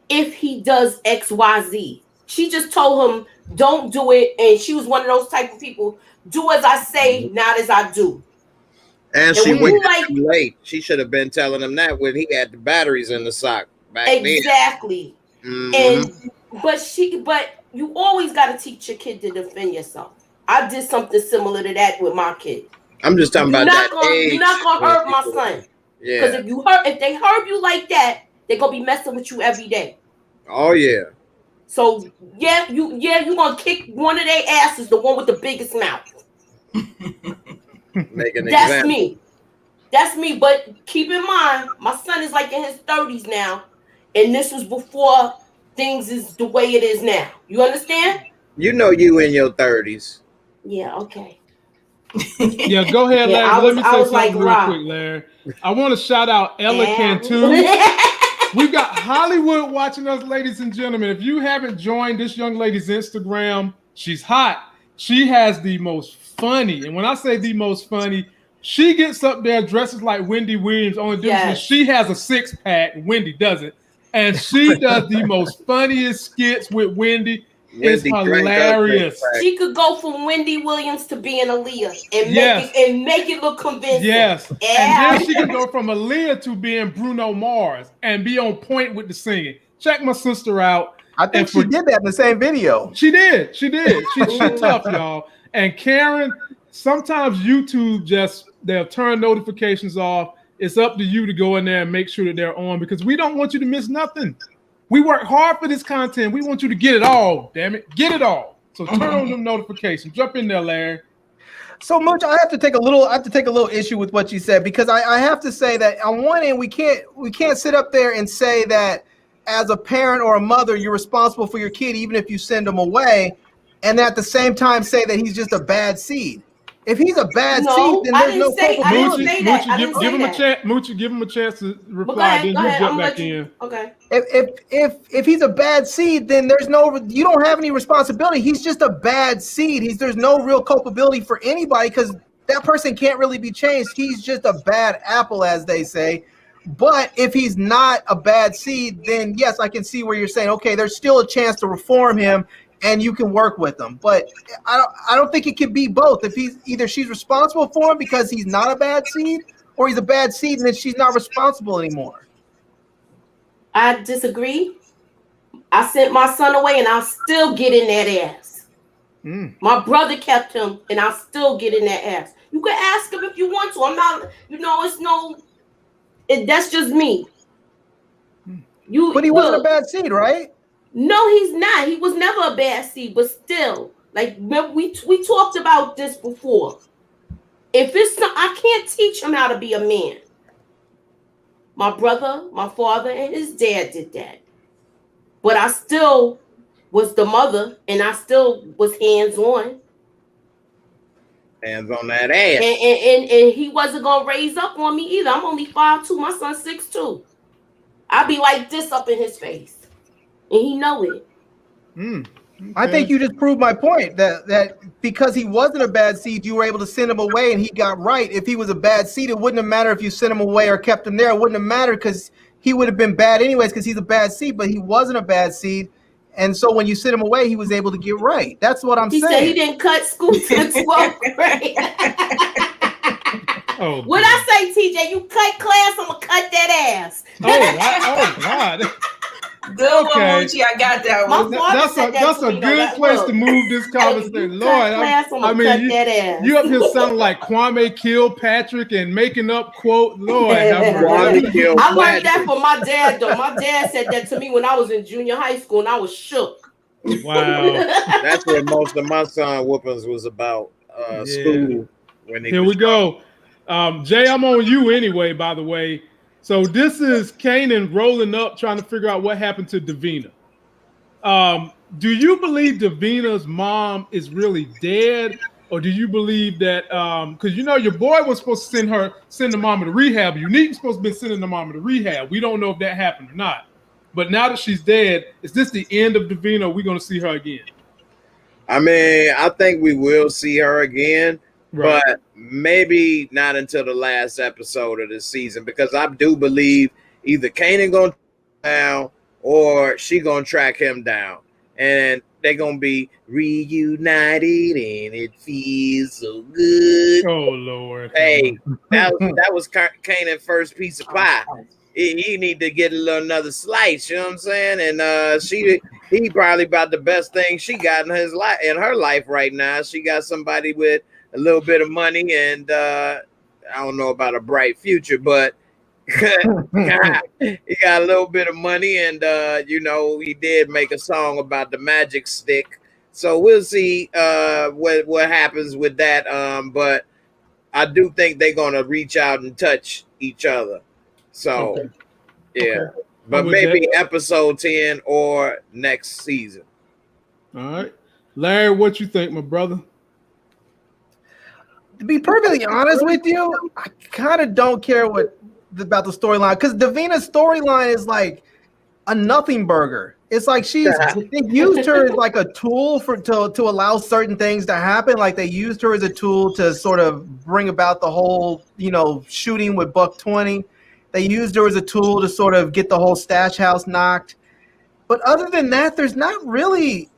if he does XYZ. She just told him, don't do it. And she was one of those type of people, do as I say, not as I do. And she went too late. She should have been telling him that when he had the batteries in the sock back then. Exactly. And but you always got to teach your kid to defend yourself. I did something similar to that with my kid. I'm just talking about that age. You're not gonna hurt my son. Yeah. Because if they hurt you like that, they're gonna be messing with you every day. Oh yeah. So you're gonna kick one of their asses, the one with the biggest mouth. That's me. That's me. But keep in mind, my son is like in his 30s now, and this was before things is the way it is now. You understand? You know you in your 30s. Yeah, okay. Yeah, go ahead, Larry. Let me say something real quick, Larry. I want to shout out Ella Cantu. We've got Hollywood watching us, ladies and gentlemen. If you haven't joined this young lady's Instagram, she's hot. She has the most funny, and when I say the most funny, she gets up there, dresses like Wendy Williams. Only difference is she has a six-pack, Wendy doesn't. And she does the most funniest skits with Wendy. It's hilarious. She could go from Wendy Williams to being Aaliyah and make it look convincing. Yes. Yeah. And then she can go from Aaliyah to being Bruno Mars and be on point with the singing. Check my sister out. I think she did that in the same video. She did. She tough, y'all. And Karen, sometimes YouTube they'll turn notifications off. It's up to you to go in there and make sure that they're on because we don't want you to miss nothing. We work hard for this content. We want you to get it all, damn it. Get it all. So turn on them notifications. Jump in there, Larry. So Mooch, I have to take a little issue with what you said because I have to say that on one end we can't sit up there and say that as a parent or a mother you're responsible for your kid even if you send them away, and at the same time say that he's just a bad seed. If he's a bad seed, then there's no culpability. Moochie, give him a chance to reply. Then you jump back in. Okay. If he's a bad seed, then you don't have any responsibility. He's just a bad seed. There's no real culpability for anybody because that person can't really be changed. He's just a bad apple, as they say. But if he's not a bad seed, then yes, I can see where you're saying, okay, there's still a chance to reform him. And you can work with them, but I don't think it can be both. If she's responsible for him because he's not a bad seed, or he's a bad seed and then she's not responsible anymore. I disagree. I sent my son away, and I'll still get in that ass. My brother kept him, and I'll still get in that ass. You can ask him if you want to. I'm not. That's just me. But he wasn't a bad seed, right? No, he's not. He was never a bad seed, but still, like we talked about this before. If I can't teach him how to be a man. My brother, my father, and his dad did that. But I still was the mother, and I still was hands-on. Hands on that ass. And he wasn't gonna raise up on me either. I'm only 5'2". My son's 6'2". I'll be like this up in his face. And he know it. Okay. I think you just proved my point that because he wasn't a bad seed, you were able to send him away and he got right. If he was a bad seed, it wouldn't have mattered if you sent him away or kept him there. It wouldn't have mattered because he would have been bad anyways because he's a bad seed, but he wasn't a bad seed. And so when you sent him away, he was able to get right. That's what I'm saying. He said he didn't cut school to 12th grade. What I say, TJ? You cut class, I'm going to cut that ass. Oh, God. Good one, Moochie. I got that one. That's a good place to move this conversation. Lord, you up here sounding like Kwame Kilpatrick and making up quote. Lord, I learned that from my dad, though. My dad said that to me when I was in junior high school, and I was shook. Wow. That's what most of my son whoopings was about. School. Here we go. Jay, I'm on you anyway, by the way. So this is Kanan rolling up, trying to figure out what happened to Davina. Do you believe Davina's mom is really dead, or do you believe that because your boy was supposed to send the mama to rehab? Unique was supposed to be sending the mama to rehab. We don't know if that happened or not. But now that she's dead, is this the end of Davina? Or are we going to see her again? I mean, I think we will see her again. Right. But maybe not until the last episode of the season, because I do believe either Kanan gonna down or she gonna track him down, and they're gonna be reunited, and it feels so good. Oh Lord! Hey, that was Kanan's first piece of pie. He need to get another slice. You know what I'm saying? And he probably about the best thing she got in her life right now. She got somebody with a little bit of money, and I don't know about a bright future, but he got a little bit of money, and he did make a song about the magic stick. So we'll see what happens with that. But I do think they're gonna reach out and touch each other. So but maybe episode 10 or next season. All right, Larry, what you think, my brother? To be perfectly honest with you, I kind of don't care what about the storyline, because Davina's storyline is like a nothing burger. It's like they used her as like a tool to allow certain things to happen. Like they used her as a tool to sort of bring about the whole, shooting with Buck 20. They used her as a tool to sort of get the whole stash house knocked. But other than that, there's really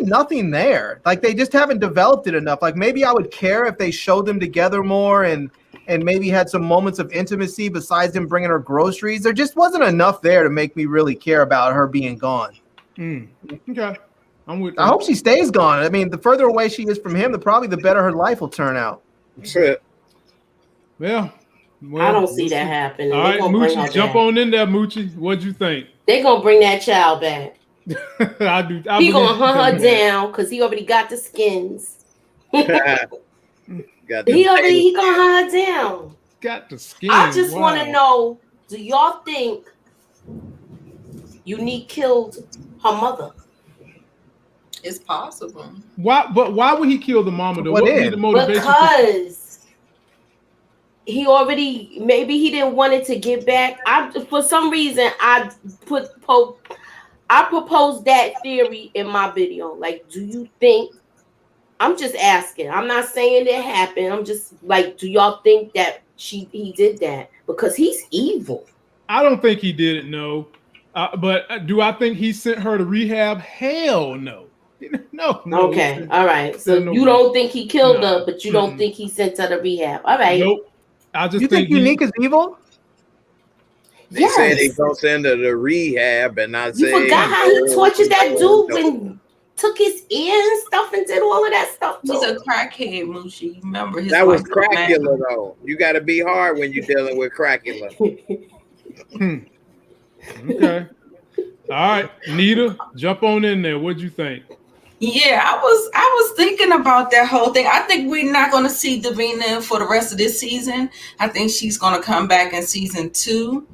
nothing there. Like they just haven't developed it enough. Like maybe I would care if they showed them together more and maybe had some moments of intimacy besides them bringing her groceries. There just wasn't enough there to make me really care about her being gone. Okay. I'm with I hope she stays gone. I mean, the further away she is from him, the better her life will turn out. Well, I don't see that happening. All right, Moochie, jump on in there, Moochie. What'd you think? They're going to bring that child back. I do. He going to hunt her down because he already got the skins. He going to hunt her down. Got the skins. I just want to know, do y'all think Unique killed her mother? It's possible. Why? But why would he kill the mama though? What would be the motivation? Because he already, maybe he didn't want it to get back. For some reason, I proposed that theory in my video. Like, do you think? I'm just asking. I'm not saying it happened. I'm just like, do y'all think that he did that because he's evil? I don't think he did it. No, but do I think he sent her to rehab? Hell no. No. Okay. All right. So you don't think he killed her, but you don't think he sent her to rehab. All right. Nope. I just think Unique is evil. They said he gonna send her to rehab, and I said you forgot how he tortured that dude and took his ear and stuff and did all of that stuff. He's a crackhead, Moochie. Remember his that was Crackula though. You got to be hard when you're dealing with Crackula. Okay. All right, Nita, jump on in there. What'd you think? Yeah, I was thinking about that whole thing. I think we're not going to see Davina for the rest of this season. I think she's going to come back in season 2.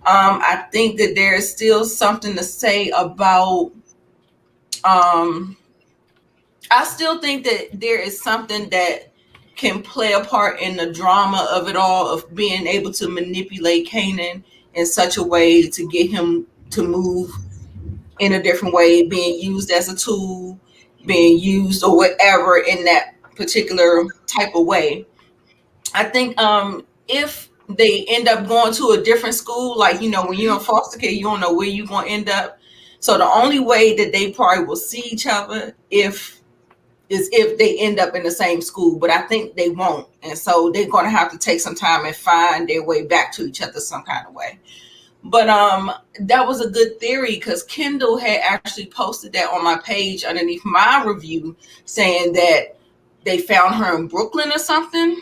I think that there is still something to say about. I still think that there is something that can play a part in the drama of it all, of being able to manipulate Kanan in such a way to get him to move in a different way, being used as a tool, being used or whatever in that particular type of way. I think if they end up going to a different school, like, when you're in foster care, you don't know where you're going to end up. So the only way that they probably will see each other is if they end up in the same school, but I think they won't. And so they're going to have to take some time and find their way back to each other some kind of way. But that was a good theory because Kendall had actually posted that on my page underneath my review, saying that they found her in Brooklyn or something,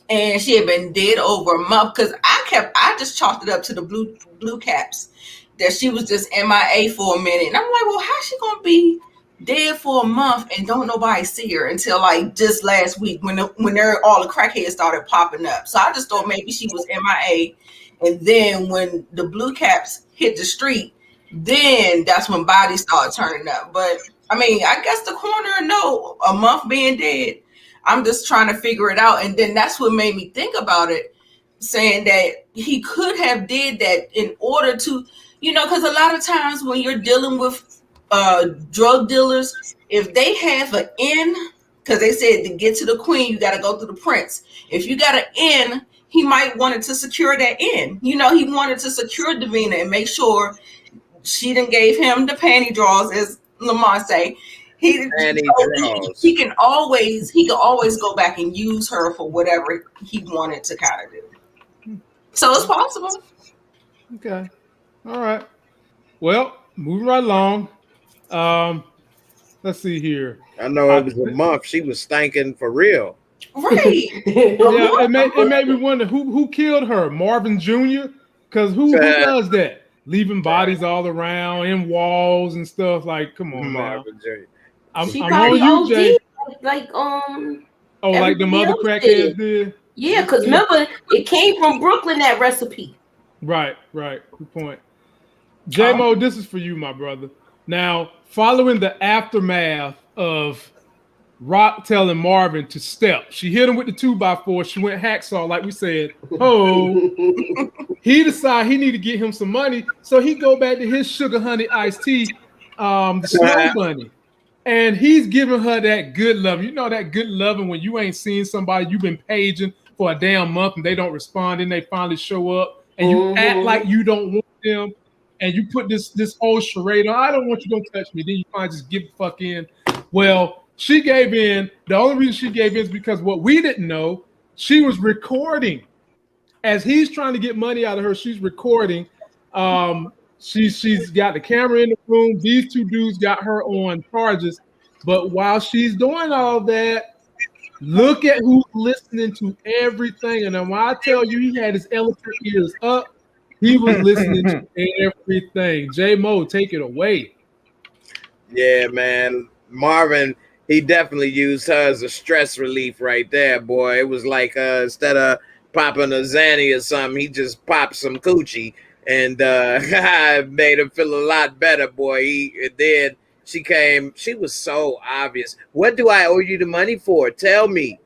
and she had been dead over a month. Because I just chalked it up to the blue caps, that she was just MIA for a minute, and I'm like, well, how's she gonna be dead for a month and don't nobody see her until like just last week when all the crackheads started popping up? So I just thought maybe she was MIA. And then when the blue caps hit the street, then that's when bodies started turning up. But I mean, I guess the coroner know a month being dead. I'm just trying to figure it out. And then that's what made me think about it, saying that he could have did that in order to, because a lot of times when you're dealing with drug dealers, if they have an N, because they said to get to the queen, you got to go through the prince. If you got an N, he might wanted to secure that in. He wanted to secure Davina and make sure she done gave him the panty draws, as Lamont say. He can always go back and use her for whatever he wanted to kind of do. So it's possible. Okay. All right. Well, moving right along. Let's see here. I know it was a month. She was stinking for real. Right. Yeah, it made me wonder who killed her, Marvin Jr. Because who does that? Leaving bodies all around in walls and stuff. Like, come on, Marvin Jr. I'm on you, Jay. Like like the mother crackheads did. Yeah, because remember it came from Brooklyn, that recipe. Right. Good point. J-Mo, this is for you, my brother. Now, following the aftermath of Rock telling Marvin to step. She hit him with the 2x4. She went hacksaw, like we said. Oh, he decided he need to get him some money, so he go back to his sugar honey iced tea, the Snow Bunny, and he's giving her that good love. You know that good loving when you ain't seen somebody you've been paging for a damn month and they don't respond, and they finally show up, and you act like you don't want them, and you put this whole charade on. I don't want you, don't touch me. Then you finally just give the fuck in. Well, she gave in. The only reason she gave in is because what we didn't know, she was recording. As he's trying to get money out of her, she's recording. She's got the camera in the room. These two dudes got her on charges. But while she's doing all that, look at who's listening to everything. And then when I tell you he had his elephant ears up, he was listening to everything. J-Mo, take it away. Yeah, man. Marvin, he definitely used her as a stress relief right there, boy. It was like instead of popping a Zanny or something, he just popped some coochie and made him feel a lot better, boy. Then she came, she was so obvious. What do I owe you the money for? Tell me.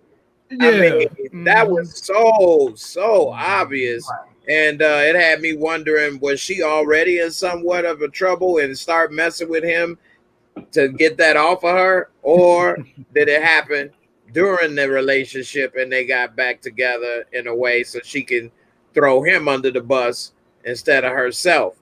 Yeah. I mean, that was so obvious. And it had me wondering, was she already in somewhat of a trouble and start messing with him to get that off of her, or did it happen during the relationship and they got back together in a way so she can throw him under the bus instead of herself?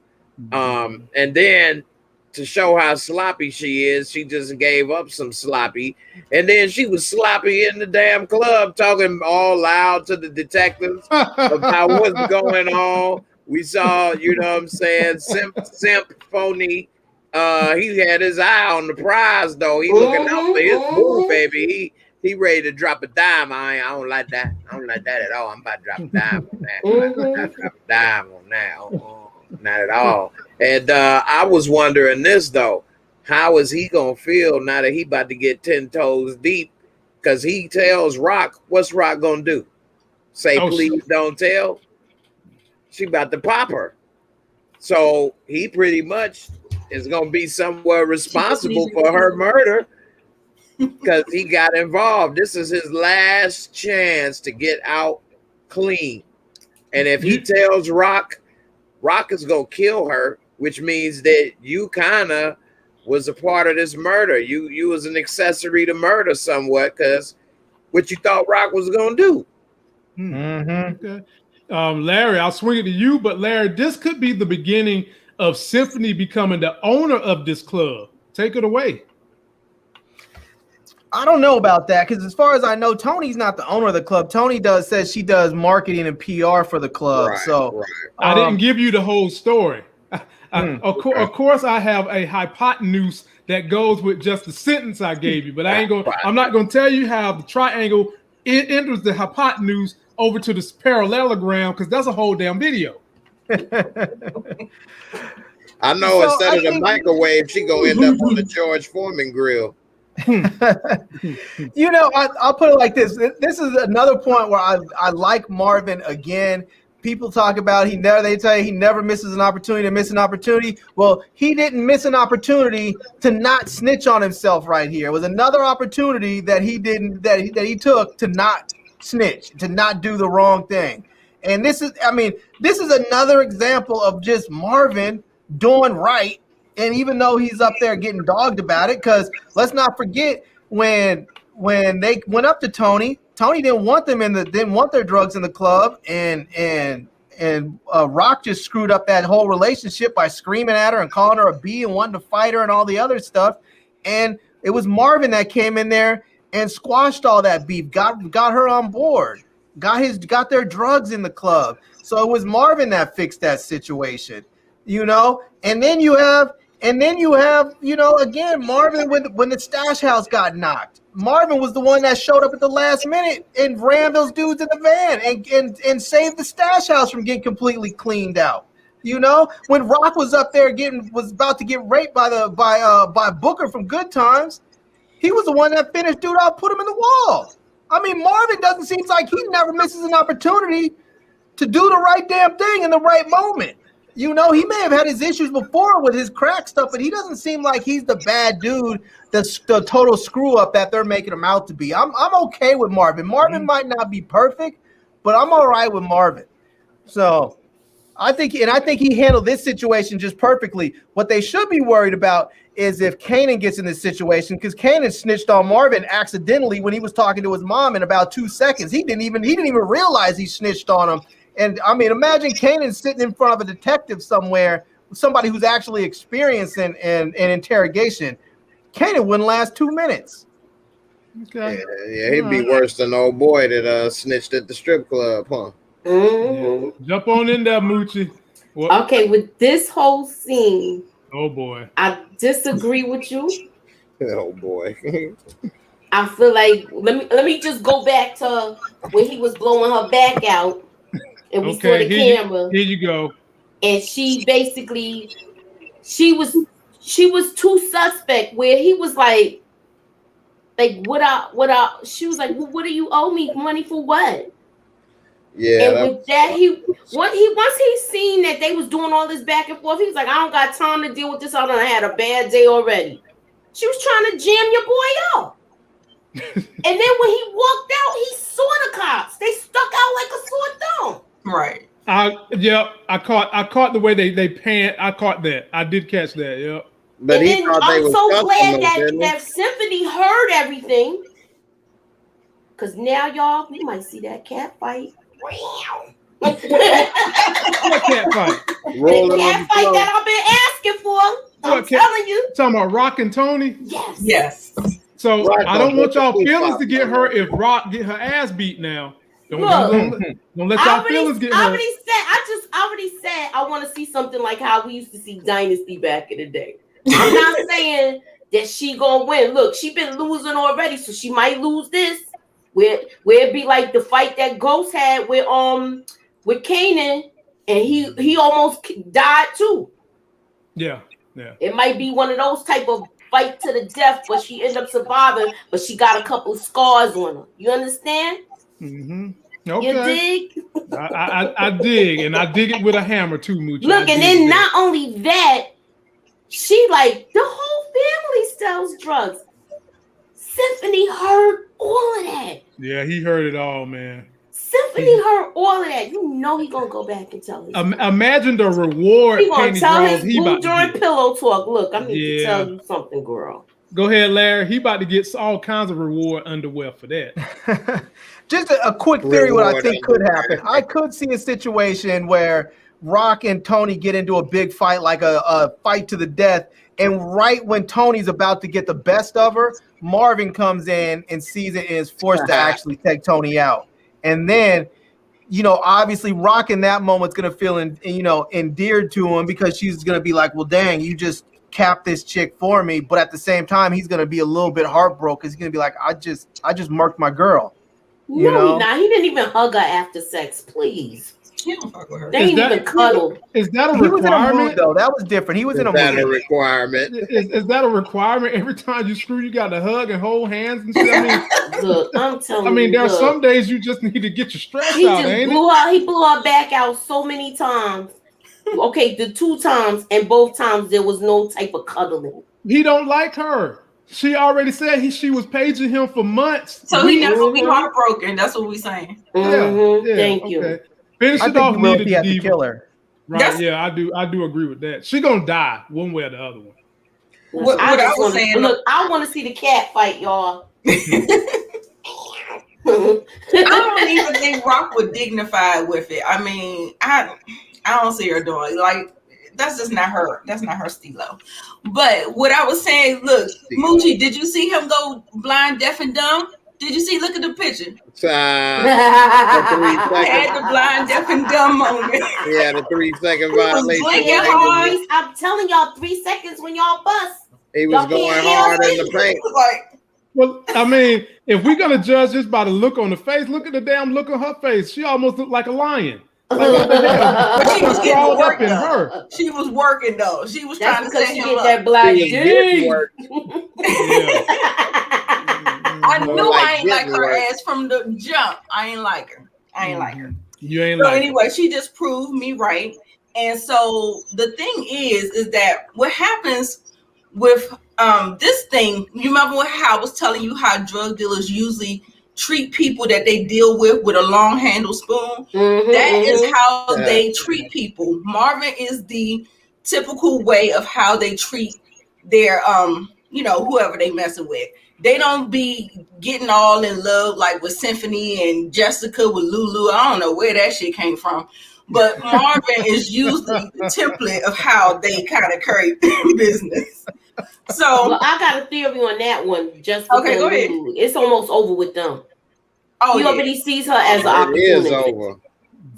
And then to show how sloppy she is, she just gave up some sloppy, and then she was sloppy in the damn club talking all loud to the detectives about what's going on. We saw, you know what I'm saying, simp phony. He had his eye on the prize, though. He looking out for his move, baby. He ready to drop a dime. I don't like that. I don't like that at all. I'm about to drop a dime on that. I'm about to drop a dime on that. Not at all. And I was wondering this, though. How is he going to feel now that he about to get 10 toes deep? Because he tells Rock, what's Rock going to do? Say, please don't tell? She about to pop her. So he pretty much is going to be somewhere responsible for her murder because he got involved. This is his last chance to get out clean. And if he tells Rock, Rock is going to kill her, which means that you kind of was a part of this murder. You was an accessory to murder somewhat because what you thought Rock was going to do. Okay. Larry, I'll swing it to you, but Larry, this could be the beginning of Symphony becoming the owner of this club. Take it away. I don't know about that because as far as I know, Tony's not the owner of the club. Tony says she does marketing and PR for the club. I didn't give you the whole story. Of course, I have a hypotenuse that goes with just the sentence I gave you, but I'm not going to tell you how the triangle enters the hypotenuse over to this parallelogram because that's a whole damn video. I know instead of the microwave, she gonna end up on the George Foreman grill. You know, I'll put it like this. This is another point where I like Marvin again. People talk about they tell you he never misses an opportunity to miss an opportunity. Well, he didn't miss an opportunity to not snitch on himself right here. It was another opportunity that he he took to not snitch, to not do the wrong thing. And this is another example of just Marvin doing right. And even though he's up there getting dogged about it, because let's not forget when they went up to Tony didn't want their drugs in the club, and Rock just screwed up that whole relationship by screaming at her and calling her a B and wanting to fight her and all the other stuff. And it was Marvin that came in there and squashed all that beef, got her on board. Got their drugs in the club. So it was Marvin that fixed that situation, you know. And then you have, you know, again, Marvin when the stash house got knocked. Marvin was the one that showed up at the last minute and rammed those dudes in the van and saved the stash house from getting completely cleaned out. You know, when Rock was up there was about to get raped by Booker from Good Times, he was the one that finished dude out, put him in the wall. I mean, Marvin doesn't seem like he never misses an opportunity to do the right damn thing in the right moment. You know, he may have had his issues before with his crack stuff, but he doesn't seem like he's the bad dude, the total screw up that they're making him out to be. I'm okay with Marvin. Marvin might not be perfect, but I'm all right with Marvin. So I think he handled this situation just perfectly. What they should be worried about is if Kanan gets in this situation, because Kanan snitched on Marvin accidentally when he was talking to his mom in about 2 seconds. He didn't even realize he snitched on him. And I mean, imagine Kanan sitting in front of a detective somewhere, somebody who's actually experienced in interrogation. Kanan wouldn't last 2 minutes. Okay. Yeah, he'd be worse than the old boy that snitched at the strip club, huh? Mm-hmm. Yeah. Jump on in there, Moochie. What? Okay, with this whole scene, Oh boy, I disagree with you. Oh boy. I feel like let me just go back to when he was blowing her back out, and we saw the camera. Here you go. And she basically, she was too suspect. Where he was like what she was like, well, what do you owe me money for what? Yeah. And with that, once he seen that they was doing all this back and forth, he was like, I don't got time to deal with this. I done had a bad day already. She was trying to jam your boy up. And then when he walked out, he saw the cops. They stuck out like a sore thumb. Right. I caught the way they panned. I caught that. I did catch that. Yep. But and he then thought they I'm was so glad customers, that Symphony heard everything. Cause now y'all, we might see that cat fight. What cat fight? The cat fight that I've been asking for. I'm telling you. Talking about Rock and Tony? Yes. Yes. So I don't want y'all feelings to get hurt if Rock get her ass beat now. Don't let y'all feelings get hurt. I already said I want to see something like how we used to see Dynasty back in the day. I'm not saying that she gonna win. Look, she been losing already, so she might lose this. Where it be like the fight that Ghost had with Kanan, and he almost died too. Yeah. It might be one of those type of fight to the death, but she ended up surviving, but she got a couple of scars on her. You understand? Mm-hmm. Okay. You dig? I dig, and I dig it with a hammer too, Moochie. Look, and then not only that, she like the whole family sells drugs. Symphony heard all of that. Yeah, he heard it all, man. Symphony heard all of that. You know he gonna go back and tell his imagine the reward. He gonna tell his boo during pillow talk. Look, I need to tell you something, girl. Go ahead, Larry. He about to get all kinds of reward underwear for that. Just a quick theory what I think could happen. I could see a situation where Rock and Tony get into a big fight, like a fight to the death, and right when Tony's about to get the best of her, Marvin comes in and sees it and is forced to actually take Tony out. And then, obviously Rock in that moment is going to feel, endeared to him because she's going to be like, well, dang, you just capped this chick for me. But at the same time, he's going to be a little bit heartbroken. He's going to be like, I just murked my girl. No, he's not. He didn't even hug her after sex, please. He don't fuck with her. They didn't even cuddle. Is that a requirement? He was in a mood, though. That was different. He was in a mood. Is that a requirement? Is that a requirement? Every time you screw, you got to hug and hold hands and shit. I mean, look, I'm telling you. I mean, there are some days you just need to get your stress out. He blew her back out so many times. Okay, the 2 times, and both times there was no type of cuddling. He don't like her. She already said she was paging him for months. So he never be heartbroken. That's what we saying. Mm-hmm. Yeah, thank you. Finish it off. He had to kill her. Right? Yeah, I do agree with that. She gonna die one way or the other one. What I was saying. Look, I want to see the cat fight, y'all. I don't even think Rock would dignify with it. I mean, I don't see her doing like. That's just not her. That's not her stilo. But what I was saying, look, Moochie, did you see him go blind, deaf, and dumb? Did you see? Look at the picture. I had the blind, deaf, and dumb moment. Yeah, the 3-second violation. I'm telling y'all, 3 seconds when y'all bust. He was going hard in the paint. Well, I mean, if we're gonna judge this by the look on the face, look at the damn look on her face. She almost looked like a lion. Like, but she was getting work in her. She was working though. She was trying to set him up. That black dick. I knew I ain't like her ass from the jump. I ain't like her. You ain't like anyway, she just proved me right. And so the thing is that what happens with this thing, you remember how I was telling you how drug dealers usually treat people that they deal with a long handle spoon? That is how they treat people. Marvin is the typical way of how they treat their whoever they messing with. They don't be getting all in love like with Symphony and Jessica with Lulu. I don't know where that shit came from. But Marvin is usually the template of how they kind of carry business. So well, I got a theory on that one. Just okay, go ahead. It's almost over with them. Oh, he already sees her as an opportunity. It is over.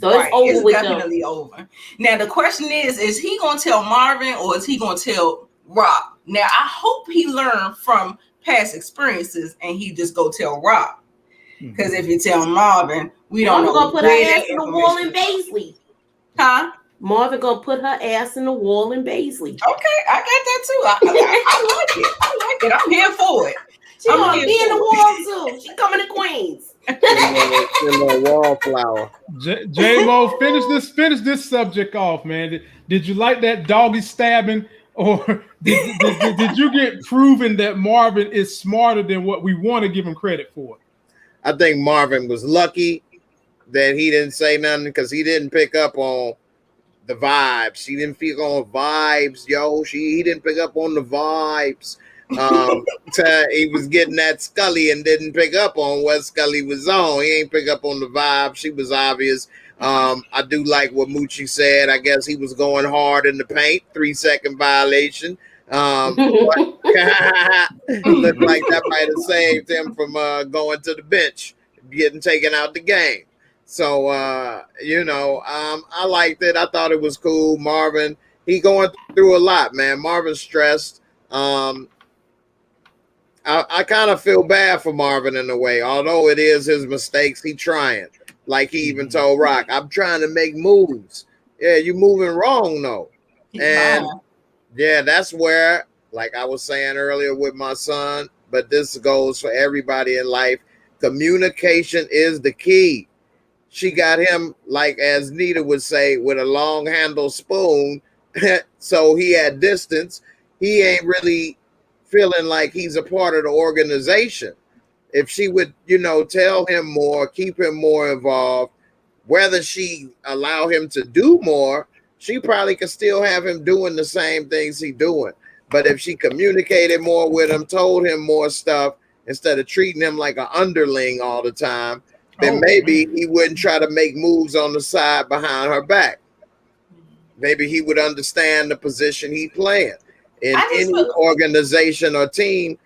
So it's over it's with definitely them. over. Now the question is he gonna tell Marvin or is he gonna tell Rob? Now I hope he learned from past experiences and he just go tell Rob. Because if you tell Marvin, we don't know. Gonna put her ass in the wall in Baisley. Huh? Marvin gonna put her ass in the wall in Baisley. Okay, I got that too. I like it. I like it. I'm here for it. She gonna be in the wall too. She coming to Queens. A wallflower. J-Mo, finish this subject off, man. Did you like that doggy stabbing, or did you get proven that Marvin is smarter than what we want to give him credit for? I think Marvin was lucky that he didn't say nothing because he didn't pick up on the vibes. He didn't pick on vibes, yo. He didn't pick up on the vibes. He was getting that Scully and didn't pick up on what Scully was on. He ain't pick up on the vibe. She was obvious. I do like what Moochie said. I guess he was going hard in the paint. 3-second violation. Looked like that might have saved him from going to the bench, getting taken out the game. So I liked it. I thought it was cool. Marvin, he going through a lot, man. Marvin's stressed. I kind of feel bad for Marvin in a way, although it is his mistakes. He trying, like he even told Rock, I'm trying to make moves. Yeah, you moving wrong though. And yeah, that's where, like I was saying earlier with my son, but this goes for everybody in life. Communication is the key. She got him, like as Nita would say, with a long handle spoon. So he had distance. He ain't really feeling like he's a part of the organization. If she would, tell him more, keep him more involved, whether she allow him to do more, she probably could still have him doing the same things he doing. But if she communicated more with him, told him more stuff, instead of treating him like an underling all the time, then maybe he wouldn't try to make moves on the side behind her back. Maybe he would understand the position he's playing. In any organization or team,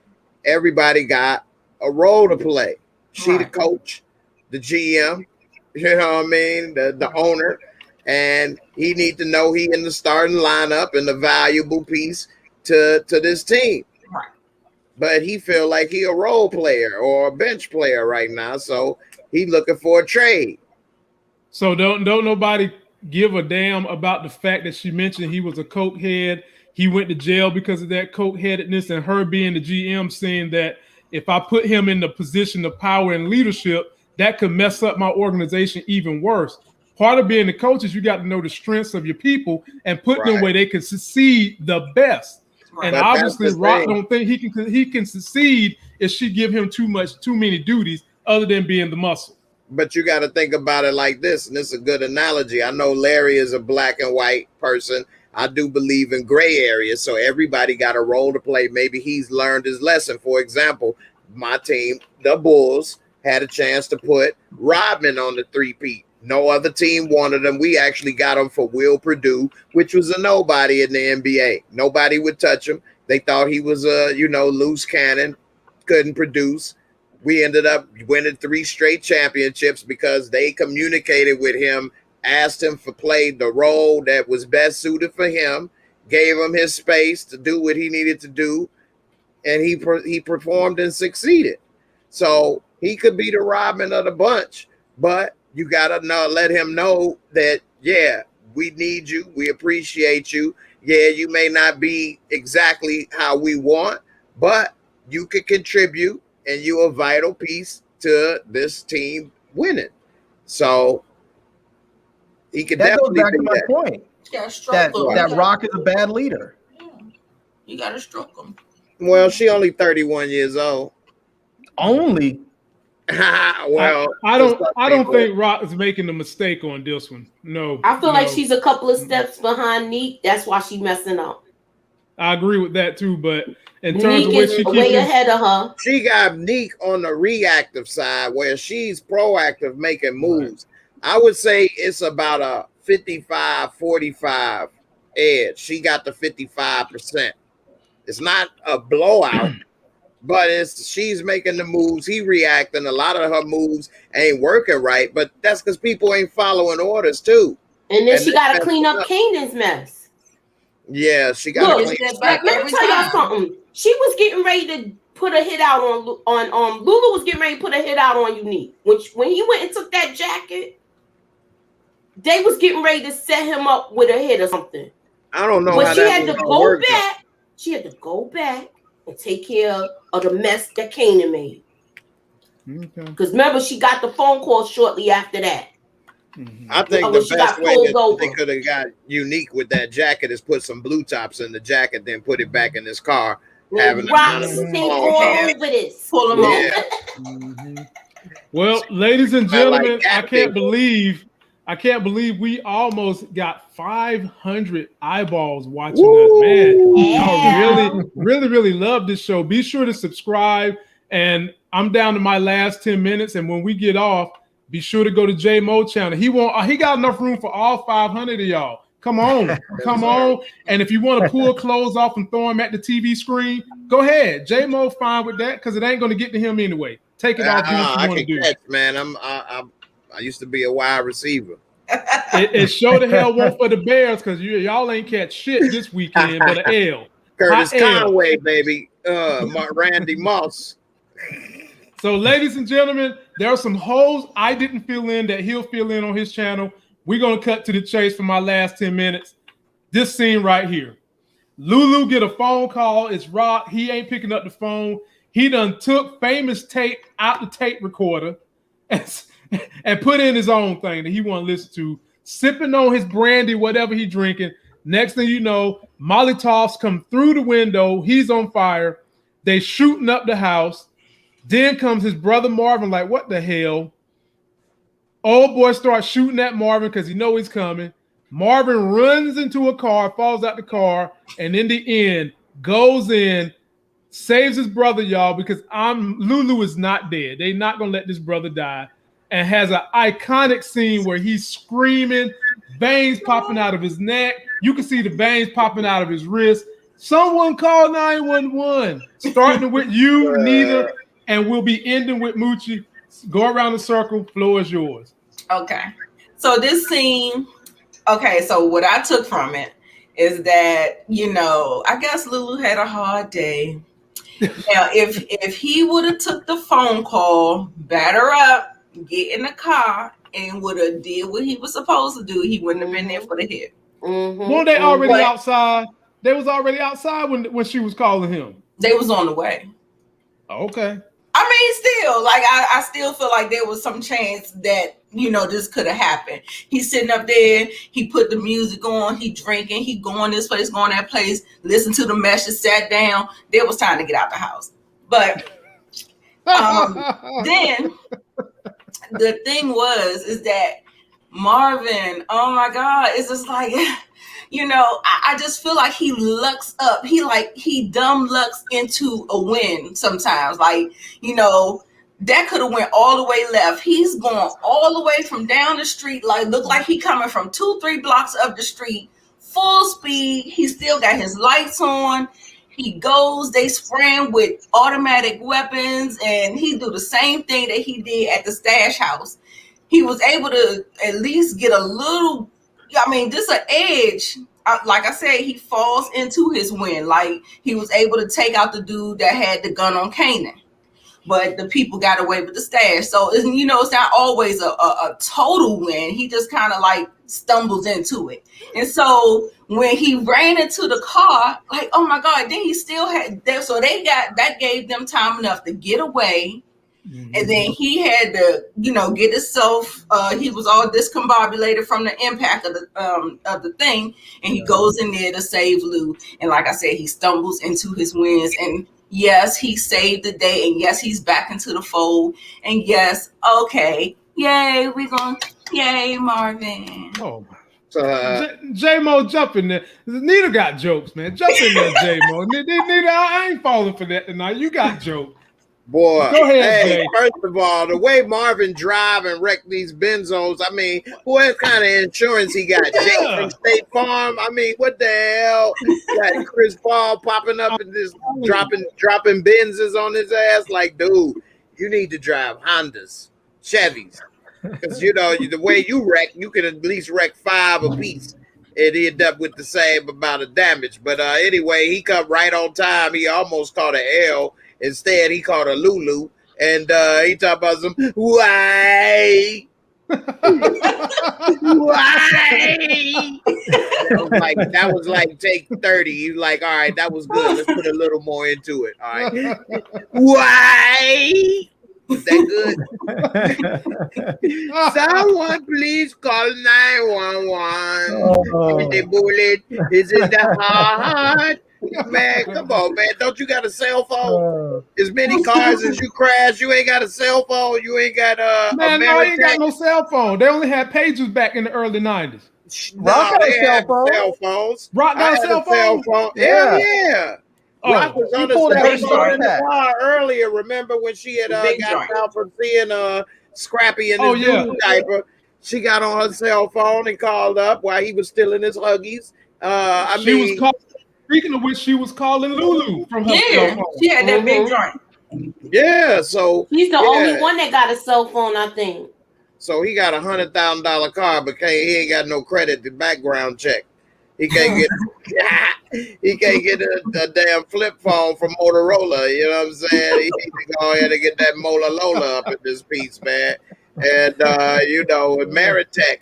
everybody got a role to play. She the coach, the GM, you know what I mean, the owner, and he need to know he in the starting lineup and a valuable piece to this team. Right. But he feel like he a role player or a bench player right now, so he looking for a trade. So don't nobody give a damn about the fact that she mentioned he was a coke head. He went to jail because of that coke-headedness, and her being the GM saying that if I put him in the position of power and leadership, that could mess up my organization even worse. Part of being the coach is you got to know the strengths of your people and put them where they can succeed the best. Right. And obviously, Rock don't think he can succeed if she give him too many duties other than being the muscle. But you got to think about it like this, and this is a good analogy. I know Larry is a black and white person. I do believe in gray areas, so everybody got a role to play. Maybe he's learned his lesson. For example, my team, the Bulls, had a chance to put Rodman on the 3-peat. No other team wanted him. We actually got him for Will Perdue, which was a nobody in the NBA. Nobody would touch him. They thought he was a, loose cannon, couldn't produce. We ended up winning 3 straight championships because they communicated with him, asked him to play the role that was best suited for him, gave him his space to do what he needed to do, and he performed and succeeded. So he could be the Rodman of the bunch, but you gotta let him know that, yeah, we need you, we appreciate you. Yeah, you may not be exactly how we want, but you could contribute, and you're a vital piece to this team winning. So he could that goes definitely back to my point. that Rock is a bad leader. Yeah. You gotta stroke him. Well, she only 31 years old. Only. Well, I don't think Rock is making a mistake on this one. No, I feel like she's a couple of steps behind Neek. That's why she's messing up. I agree with that too, but in terms of Neek what is she way ahead of her. She got Neek on the reactive side where she's proactive making moves. Right. I would say it's about a 55-45 edge. She got the 55%. It's not a blowout. But she's making the moves. He reacting. A lot of her moves ain't working right. But that's because people ain't following orders too. And then she got to clean up Kanan's mess. Yeah, she got to clean up. Let me tell y'all something. She was getting ready to put a hit out on Lulu was getting ready to put a hit out on Unique. When he went and took that jacket, they was getting ready to set him up with a hit or something. I don't know. But how she that had to go back. She had to go back and take care of the mess that Kanan made. Because remember, she got the phone call shortly after that. I think the best way that they could have got Unique with that jacket is put some blue tops in the jacket, then put it back in his car. Having Rock stink all over this. Pull him over. Well, ladies and gentlemen, I can't believe we almost got 500 eyeballs watching us, man. Y'all really love this show. Be sure to subscribe. And I'm down to my last 10 minutes. And when we get off, be sure to go to Moochie Channel. He got enough room for all 500 of y'all. Come on, come on. And if you want to pull clothes off and throw them at the TV screen, go ahead. Mo fine with that because it ain't going to get to him anyway. Take it off. I can catch, man. I used to be a wide receiver. It sure the hell won't for the Bears because y'all ain't catch shit this weekend but an L. Curtis Conway, baby. Randy Moss. So, ladies and gentlemen, there are some holes I didn't fill in that he'll fill in on his channel. We're going to cut to the chase for my last 10 minutes. This scene right here. Lulu get a phone call. It's Rock. He ain't picking up the phone. He done took famous tape out the tape recorder and put in his own thing that he want to listen to, sipping on his brandy, whatever he drinking. Next thing you know, Molotovs come through the window. He's on fire. They shooting up the house. Then comes his brother Marvin, like, what the hell? Old boy starts shooting at Marvin because he know he's coming. Marvin runs into a car, falls out the car, and in the end, goes in, saves his brother, y'all, because Lulu is not dead. They not going to let this brother die. And has an iconic scene where he's screaming, veins popping out of his neck. You can see the veins popping out of his wrist. Someone call 911. Starting with you, Nita, and we'll be ending with Moochie. Go around the circle. Floor is yours. Okay. So this scene, so what I took from it is that, I guess Lulu had a hard day. Now, if he would have took the phone call, batter up, get in the car, and would have did what he was supposed to do, he wouldn't have been there for the hit. Weren't they already outside? They was already outside when she was calling him. They was on the way. Okay. I mean, still, like, I still feel like there was some chance that, this could have happened. He's sitting up there. He put the music on. He drinking. He going this place, going that place. Listen to the message. Sat down. There was time to get out the house. But then the thing is that Marvin, oh my God, it's just like, I just feel like he lucks up. He dumb lucks into a win sometimes. Like, that could have went all the way left. He's going all the way from down the street. Like, look like he coming from 2-3 blocks up the street, full speed. He still got his lights on. He goes, they spray him with automatic weapons, and he do the same thing that he did at the stash house. He was able to at least get a little, just an edge. Like I said, he falls into his win. Like, he was able to take out the dude that had the gun on Kanan. But the people got away with the stash. So, it's not always a total win. He just kind of like stumbles into it. And so when he ran into the car, like, oh my God, then he still had that. So that gave them time enough to get away, And then he had to, get himself. He was all discombobulated from the impact of the thing, and he goes in there to save Lou. And like I said, he stumbles into his wins, and yes, he saved the day, and yes, he's back into the fold, and yes, okay, yay, yay, Marvin. Oh. J-Mo, jump in there. Nita got jokes, man. Jump in there, J-Mo. Nita, I ain't falling for that tonight. You got jokes. Boy, go ahead, hey, Jay. First of all, the way Marvin drive and wreck these Benzos, I mean, what kind of insurance he got? Jake from State Farm? I mean, what the hell? Got Chris Paul popping up and just dropping Benzes on his ass? Like, dude, you need to drive Hondas, Chevys. Because, the way you wreck, you can at least wreck 5 apiece. It ended up with the same amount of damage. But anyway, he come right on time. He almost caught an L. Instead, he caught a Lulu, and he talked about some why. Why? That was like take 30. He was like, all right, that was good. Let's put a little more into it. All right. Why? Is that good? Someone please call 911. The bullet is in the heart. Man, come on, man. Don't you got a cell phone? As many cars as you crash, you ain't got a cell phone. You ain't got man, no, I ain't got no cell phone. They only had pagers back in the early 90s. Rock got a cell phones. Rock got a cell phone? Hell yeah. Rock was on the car earlier. Remember when she had got out from seeing Scrappy in his diaper? She got on her cell phone and called up while he was still in his Huggies. Speaking of which, she was calling Lulu from her cell phone. She had that big joint. Yeah, so he's the only one that got a cell phone, I think. So he got $100,000 car, but he ain't got no credit to background check. He can't get a damn flip phone from Motorola. You know what I'm saying? He needs to go ahead and get that Motorola up in this piece, man. And Ameritech.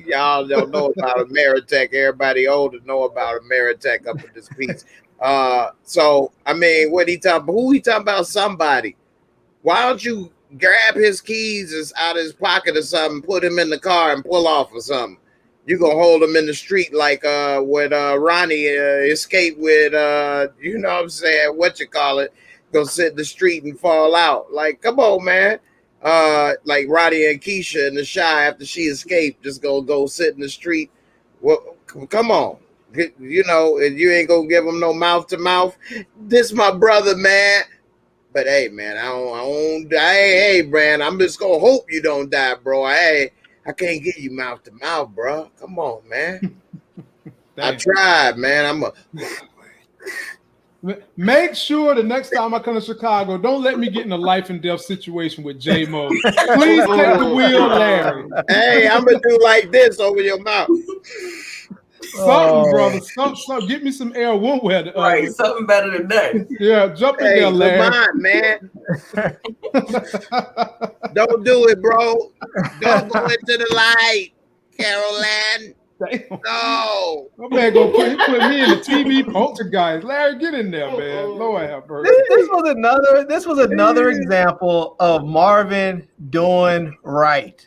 Y'all don't know about Ameritech. Everybody older know about Ameritech up in this piece. So I mean, who he talking about? Somebody. Why don't you grab his keys out of his pocket or something, put him in the car and pull off or something? You gonna hold him in the street like when Ronnie escaped with you know what I'm saying, go sit in the street and fall out. Like, come on, man. Like Roddy and Keisha in the Shy after she escaped, just go sit in the street. Well, come on. And you ain't gonna give him no mouth to mouth. This my brother, man. But hey, man, I don't die. Hey, man, I'm just gonna hope you don't die, bro. I can't get you mouth to mouth, bro. Come on, man. I tried, man. Make sure the next time I come to Chicago, don't let me get in a life and death situation with J-Mo. Please take the wheel, Larry. Hey, I'm gonna do like this over your mouth. Something, brother. Something. Get me some air one way or the other. Right, something better than that. Yeah, jump in there, Larry. Come on, man. Don't do it, bro. Don't go into the light, Caroline. No. My man gonna put me in the TV poltergeist. Larry, get in there, man. Lord have mercy. This was another example of Marvin doing right.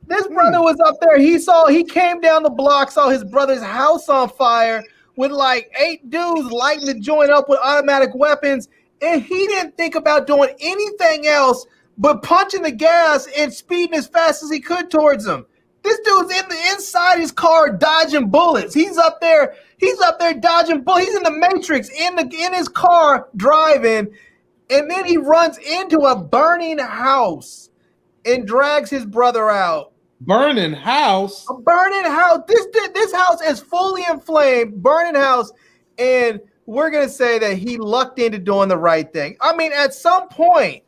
This brother was up there. He came down the block, saw his brother's house on fire with like 8 dudes lighting the joint up with automatic weapons, and he didn't think about doing anything else but punching the gas and speeding as fast as he could towards them. This dude's inside his car dodging bullets. He's up there dodging bullets. He's in the Matrix in his car driving, and then he runs into a burning house and drags his brother out. Burning house? A burning house. This house is fully inflamed, burning house, and we're gonna say that he lucked into doing the right thing. I mean, at some point,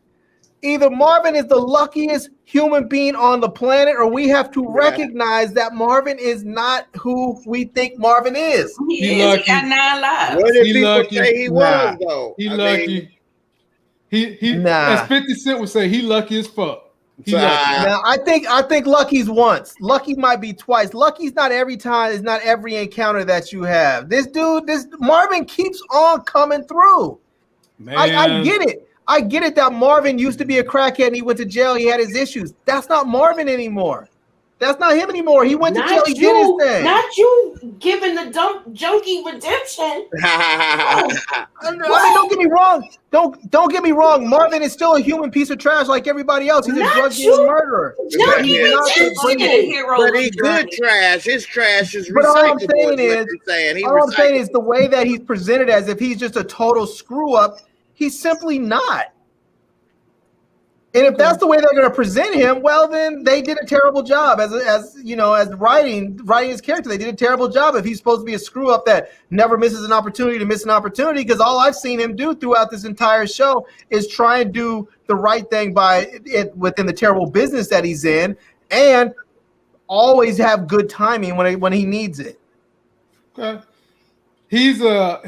either Marvin is the luckiest human being on the planet, or we have to recognize that Marvin is not who we think Marvin is. He got 9 lives. What did people say he was, though? He lucky. As 50 Cent would say, he lucky as fuck. Now, I think lucky's once. Lucky might be twice. Lucky's not every time. It's not every encounter that you have. This Marvin keeps on coming through. Man. I get it. I get it that Marvin used to be a crackhead and he went to jail. He had his issues. That's not Marvin anymore. That's not him anymore. He went to jail. He did his thing. Not you giving the junkie redemption. I mean, don't get me wrong. Don't get me wrong. Marvin is still a human piece of trash like everybody else. He's a drug dealer, murderer. Junkie redemption. But he's good trash. His trash is recyclable. But all I'm saying is the way that he's presented as if he's just a total screw up. He's simply not. And if that's the way they're going to present him, well, then they did a terrible job as writing his character. They did a terrible job if he's supposed to be a screw up that never misses an opportunity to miss an opportunity. Because all I've seen him do throughout this entire show is try and do the right thing by it within the terrible business that he's in, and always have good timing when he needs it. Okay, he's a.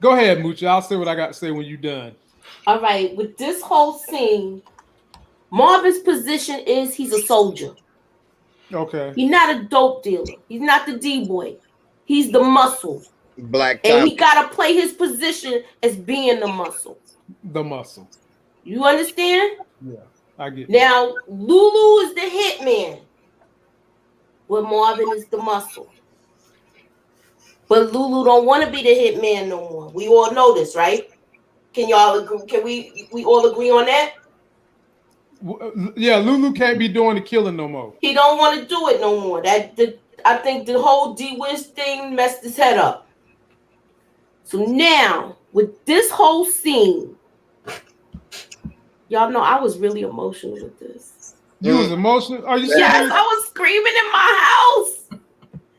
Go ahead, Moochie. I'll say what I got to say when you're done. All right, with this whole scene, Marvin's position is he's a soldier. Okay. He's not a dope dealer. He's not the D-boy. He's the muscle. Black and he got to play his position as being the muscle. The muscle. You understand? Yeah, I get it. Now, Lulu is the hitman, where Marvin is the muscle. But Lulu don't want to be the hitman no more. We all know this, right? Can y'all agree? Can we all agree on that? Yeah, Lulu can't be doing the killing no more. He don't want to do it no more. I think the whole D-Wish thing messed his head up. So now, with this whole scene, y'all know I was really emotional with this. You was emotional? Are you serious? Yes, I was screaming in my house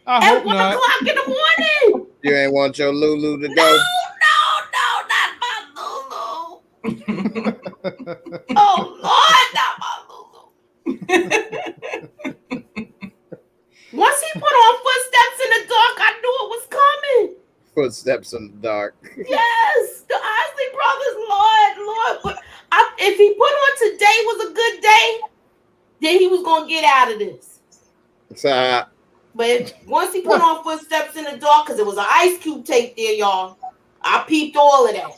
at 1 o'clock in the morning. You ain't want your Lulu to go? No, not my Lulu. Oh, Lord, not my Lulu. Once he put on footsteps in the dark, I knew it was coming. Footsteps in the dark. Yes, the Isley Brothers, Lord. But if he put on today was a good day, then he was going to get out of this. But once he put on footsteps in the dark, because it was an Ice Cube tape there, y'all, I peeped all of that.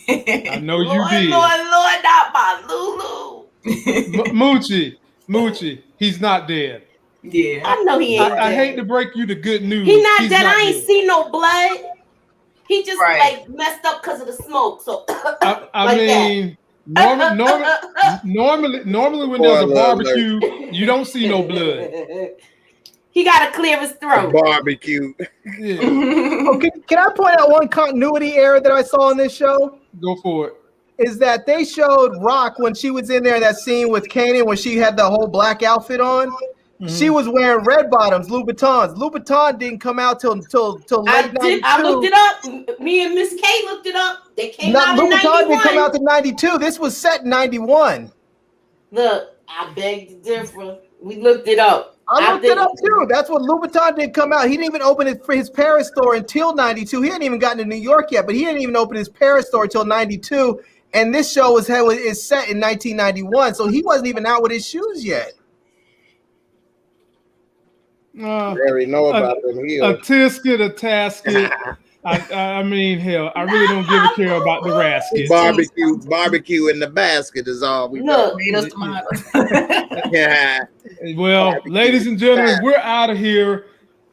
I know you did. Lord, not my Lulu. Moochie, he's not dead. Yeah, I know he ain't. I hate to break you the good news. He's not dead. I ain't seen no blood. He just like messed up because of the smoke. So I mean, normally when there's a barbecue, you don't see no blood. He got to clear his throat. Barbecue. Yeah. Okay, can I point out one continuity error that I saw in this show? Go for it. Is that they showed Rock when she was in there in that scene with Kanan when she had the whole black outfit on. Mm-hmm. She was wearing red bottoms, Louboutins. Louboutin didn't come out till late 92. I looked it up. Me and Miss K looked it up. They came out in 91. Louboutin didn't come out to 92. This was set in 91. Look, I beg to differ. We looked it up. I looked it up too. That's what Louboutin didn't come out. He didn't even open his Paris store until 92. He hadn't even gotten to New York yet, but he didn't even open his Paris store until 92. And this show is set in 1991, so he wasn't even out with his shoes yet. You already know about them heels. A tisket, a tasket. I mean, hell, I really don't give a care about the rascals. Barbecue in the basket is all we know. Yeah. Well, ladies and gentlemen, we're out of here.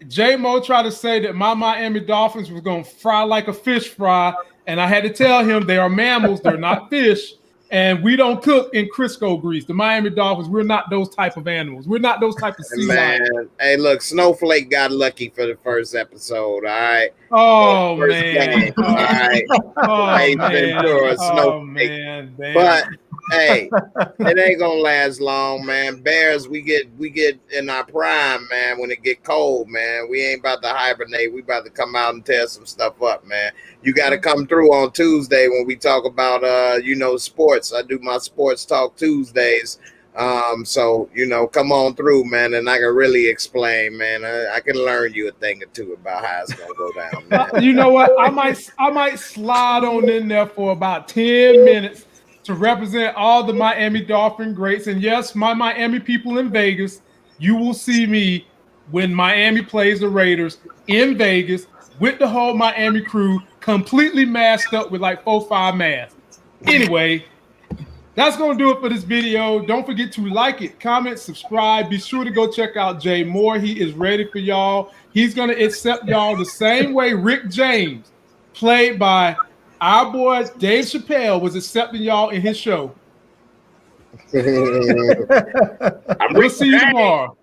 J-Mo tried to say that my Miami Dolphins was going to fry like a fish fry, and I had to tell him they are mammals, they're not fish, and we don't cook in Crisco grease. The Miami Dolphins, we're not those type of animals. We're not those type of sea lions. Hey, look, Snowflake got lucky for the first episode, all right? Oh, man. All right. Man. But, hey, it ain't going to last long, man. Bears, we get in our prime, man, when it get cold, man. We ain't about to hibernate. We about to come out and tear some stuff up, man. You got to come through on Tuesday when we talk about, sports. I do my sports talk Tuesdays. So, come on through, man, and I can really explain, man. I can learn you a thing or two about how it's going to go down, man. You know what? I might slide on in there for about 10 minutes to represent all the Miami Dolphin greats. And yes, my Miami people in Vegas, you will see me when Miami plays the Raiders in Vegas with the whole Miami crew completely masked up with like 4-5 masks. Anyway, that's going to do it for this video. Don't forget to like it, comment, subscribe. Be sure to go check out Jay Moore. He is ready for y'all. He's going to accept y'all the same way Rick James, played by our boy Dave Chappelle, was accepting y'all in his show. We'll see you tomorrow.